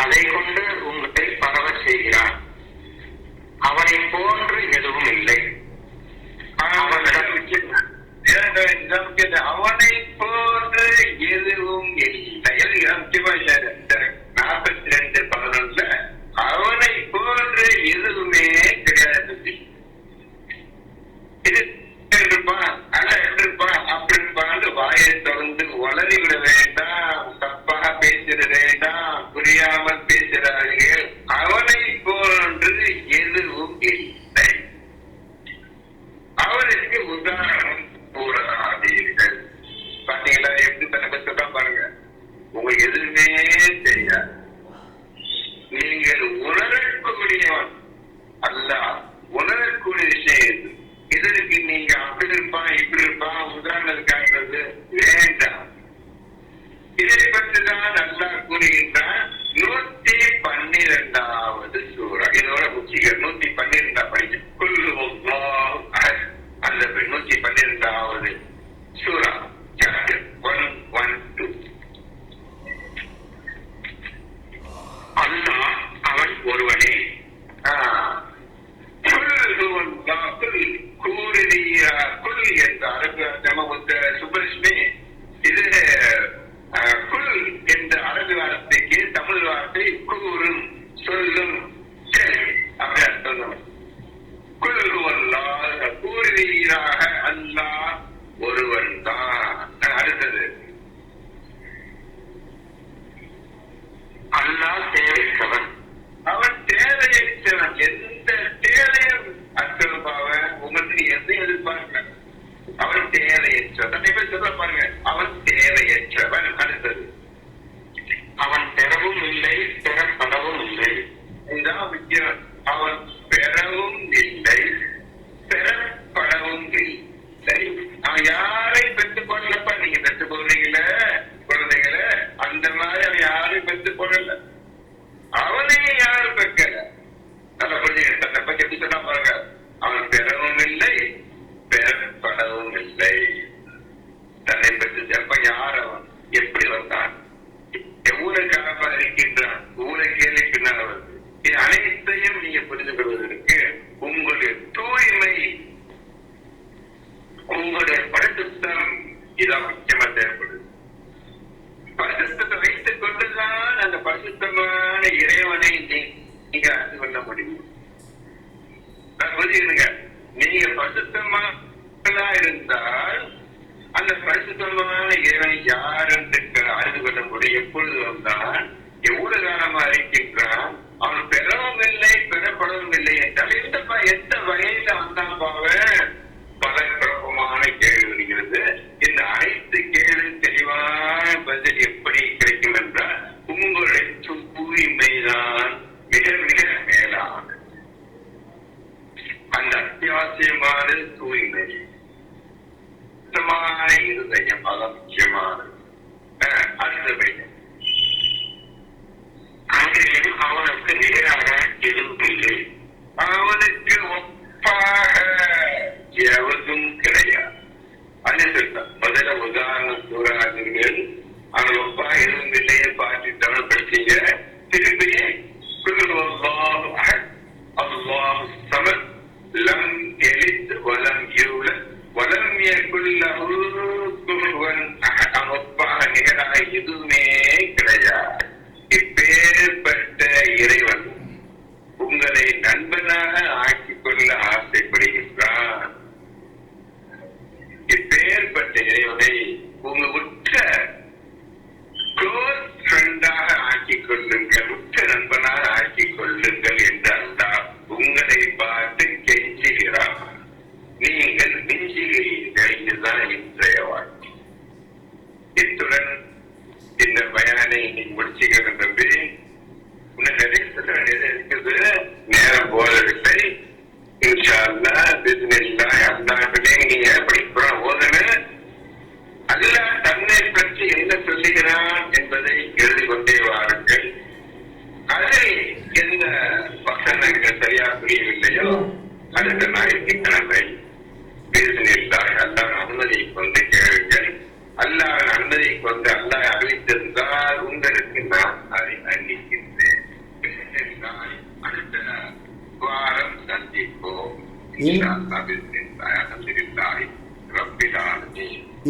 அதை கொண்டு உங்களை பரவச் செய்கிறான். அவனை போன்று எதுவும் இல்லை. அவனை போன்று எதுவும் இல்லை. முக்கியமா 42:11 அவனை போன்று எதுவுமே கிடையாது. இது இருப்பான் அல்ல இருப்பான் அப்படி இருப்பான் வாயை தொடர்ந்து வளரி விட வேண்டாம், தப்பாக பேசிட வேண்டாம், புரியாமல் பேசுகிறார்கள். அவனை போன்று எதுவும் இல்லை. அவருக்கு உதாரணம் கூறாதீர்கள். பாத்தீங்களா எப்படி தன்னை சொல்றான் பாருங்க. உங்களுக்கு எதுவுமே தெரியாது, நீங்கள் உணரக்கூடியவன் அல்ல, உணரக்கூடிய விஷயம் இதற்கு நீங்க அப்படி இருப்பான் இப்படி இருப்பான் உதாரணம் காட்டுறது வேண்டாம். இதை பற்றிதான் நல்லா கூறுகின்றான். 100 வார்த்தை கூறும் சொல்லும் அப்படி அர்த்தம். குல்வல்லாஹ் கூறுவீராக அல்லாஹ் ஒருவன் தான். அடுத்தது அல்லாஹ் தேவையற்றவன். அவன் தேவையற்றவன். எந்த தேவையும் அற்றவன் உங்களுக்கு எதையும் எதிர்பார்க்க. அவன் தேவையற்றவன். இப்ப சொல்ல பாருங்க, அவன் தேவையற்றவன். அடுத்தது அவன் பெறவும் இல்லை பெறப்படவும் இல்லை. இதுதான் முக்கியம். அவன் பெறவும் இல்லை பெறப்படவும் இல்லை. அவன் யாரை பெற்றுக் கொள்ளப்ப. நீங்க பெற்றுக் கொள்றீங்கள குழந்தைகள, அந்த மாதிரி அவன் யாரையும் பெற்றுக் கொள்ளல. அவனையும் யாரும் பெற்கல. நல்ல குழந்தைங்க தன்னை பற்றி எப்படி சொன்னா பாருங்க, அவன் பெறவும் இல்லை பெறப்படவும் இல்லை. தன்னை பெற்று அப்ப யார் அவன், எப்படி வந்தான், எவ்வளவு காலமா இருக்கின்றான், ஊரை கேள்வி பின்னால் வருது. இது அனைத்தையும் நீங்க புரிந்து கொள்வதற்கு உங்களுடைய தூய்மை, உங்களுடைய பரிசுத்தம் இதான் முக்கியமா தேவைப்படுது. பரிசுத்தத்தை வைத்துக் கொண்டுதான் அந்த பரிசுத்தமான இறைவனை நீங்க அறிந்து கொள்ள முடியும். புரியுதுங்க. நீங்க பரிசுத்தமா இருந்தால் அந்த பரிசுத்தமான இறைவன் யார் என்று அறிந்து கொள்ள முடியும். எப்பொழுது வந்தான், எவ்வளவு காலமா இருக்கின்றான், அவன் பெறவும் இல்லை பெறப்படவும் இல்லை என்றால் எந்த வகையில வந்தான் பாவ. பல குழப்பமான கேள்வி வருகிறது. இந்த அனைத்து கேள்வி தெளிவான பதில் எப்படி கிடைக்கும் என்றால் உங்களுடைய தூய்மைதான் மிக மிக மேலான அந்த அத்தியாவசியமான தூய்மை, சுத்தமான இருதயம், அது முக்கியமானது. அடுத்த அங்கேயும் அவனுக்கு நிகராக எதுவும் இல்லை. அவனுக்கு ஒப்பாக எவரும் கிடையாது. அது முதல்ல உதாரணம் கூறாதீர்கள். அவன் ஒப்பாக எதுவும் இல்லையே பார்த்து தமிழ்படுத்தீங்க. திரும்பியே அல்லாஹ் சமத் லம் எலித் வலம் யூலத் வலம் யகுல் லஹு குஃபுவன் அஹத். அவன் ஒப்பாக நிகராக எதுவுமே கிடையாது. இப்பேற்பட்ட இறைவன் உங்களை நண்பனாக ஆக்கிக் கொள்ள ஆசைப்படுகின்றான். இப்பேற்பட்ட இறைவனை உங்க உற்ற க்ளோஸ் ஃப்ரெண்டாக ஆக்கிக் கொள்ளுங்கள், உற்ற நண்பனாக ஆக்கிக் கொள்ளுங்கள் என்றால் உங்களை பார்த்து கெஞ்சுகிறார். நீங்கள் மிஞ்சுகிறீர்கள். இதுதான் இன்றைய வாழ்க்கை. இத்துடன் இந்த பயானை இன்னைக்கு முடிச்சுக்கிறேன் தம்பி. இன்னும் நிறைய சொல்ல வேண்டியது இருக்குது, நேரம் போதவில்லை. இன்ஷா அல்லாஹ் பிஸ்மில்லாஹ் அல்லாஹ்விலே நீங்க படிப்புறம் ஓதுங்க. அல்லாஹ் தன்னை பற்றி என்ன சொல்லுகிறான் என்பதை எழுதி கொண்டே வாருங்கள். அதை எந்த வசனங்கள் சரியா புரியவில்லையோ அடுத்த ஞாயிற்றுக்கிழமை பிஸ்மில்லாஹ் அல்லாஹ் அனுமதியை கொண்டு கேளுங்கள். அல்லாஹ் அனுமதியை கொண்டு அல்லாஹ் அறிவித்திருந்தால் உங்களுக்கு நான் அதை அறிவிக்கின்றேன். அடுத்த வாரம் சந்திப்போம்.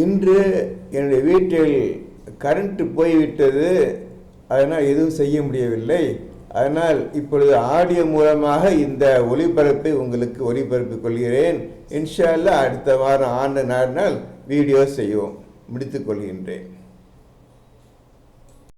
இன்று என்னுடைய வீட்டில் கரண்ட் போய்விட்டது, அதனால் எதுவும் செய்ய முடியவில்லை. அதனால் இப்பொழுது ஆடியோ மூலமாக இந்த ஒளிபரப்பை உங்களுக்கு ஒளிபரப்பிக் கொள்கிறேன். இன்ஷா அல்லாஹ் அடுத்த வாரம் ஆண்டு நாடினால் வீடியோ செய்வோம். முடித்துக் கொள்கின்றேன்.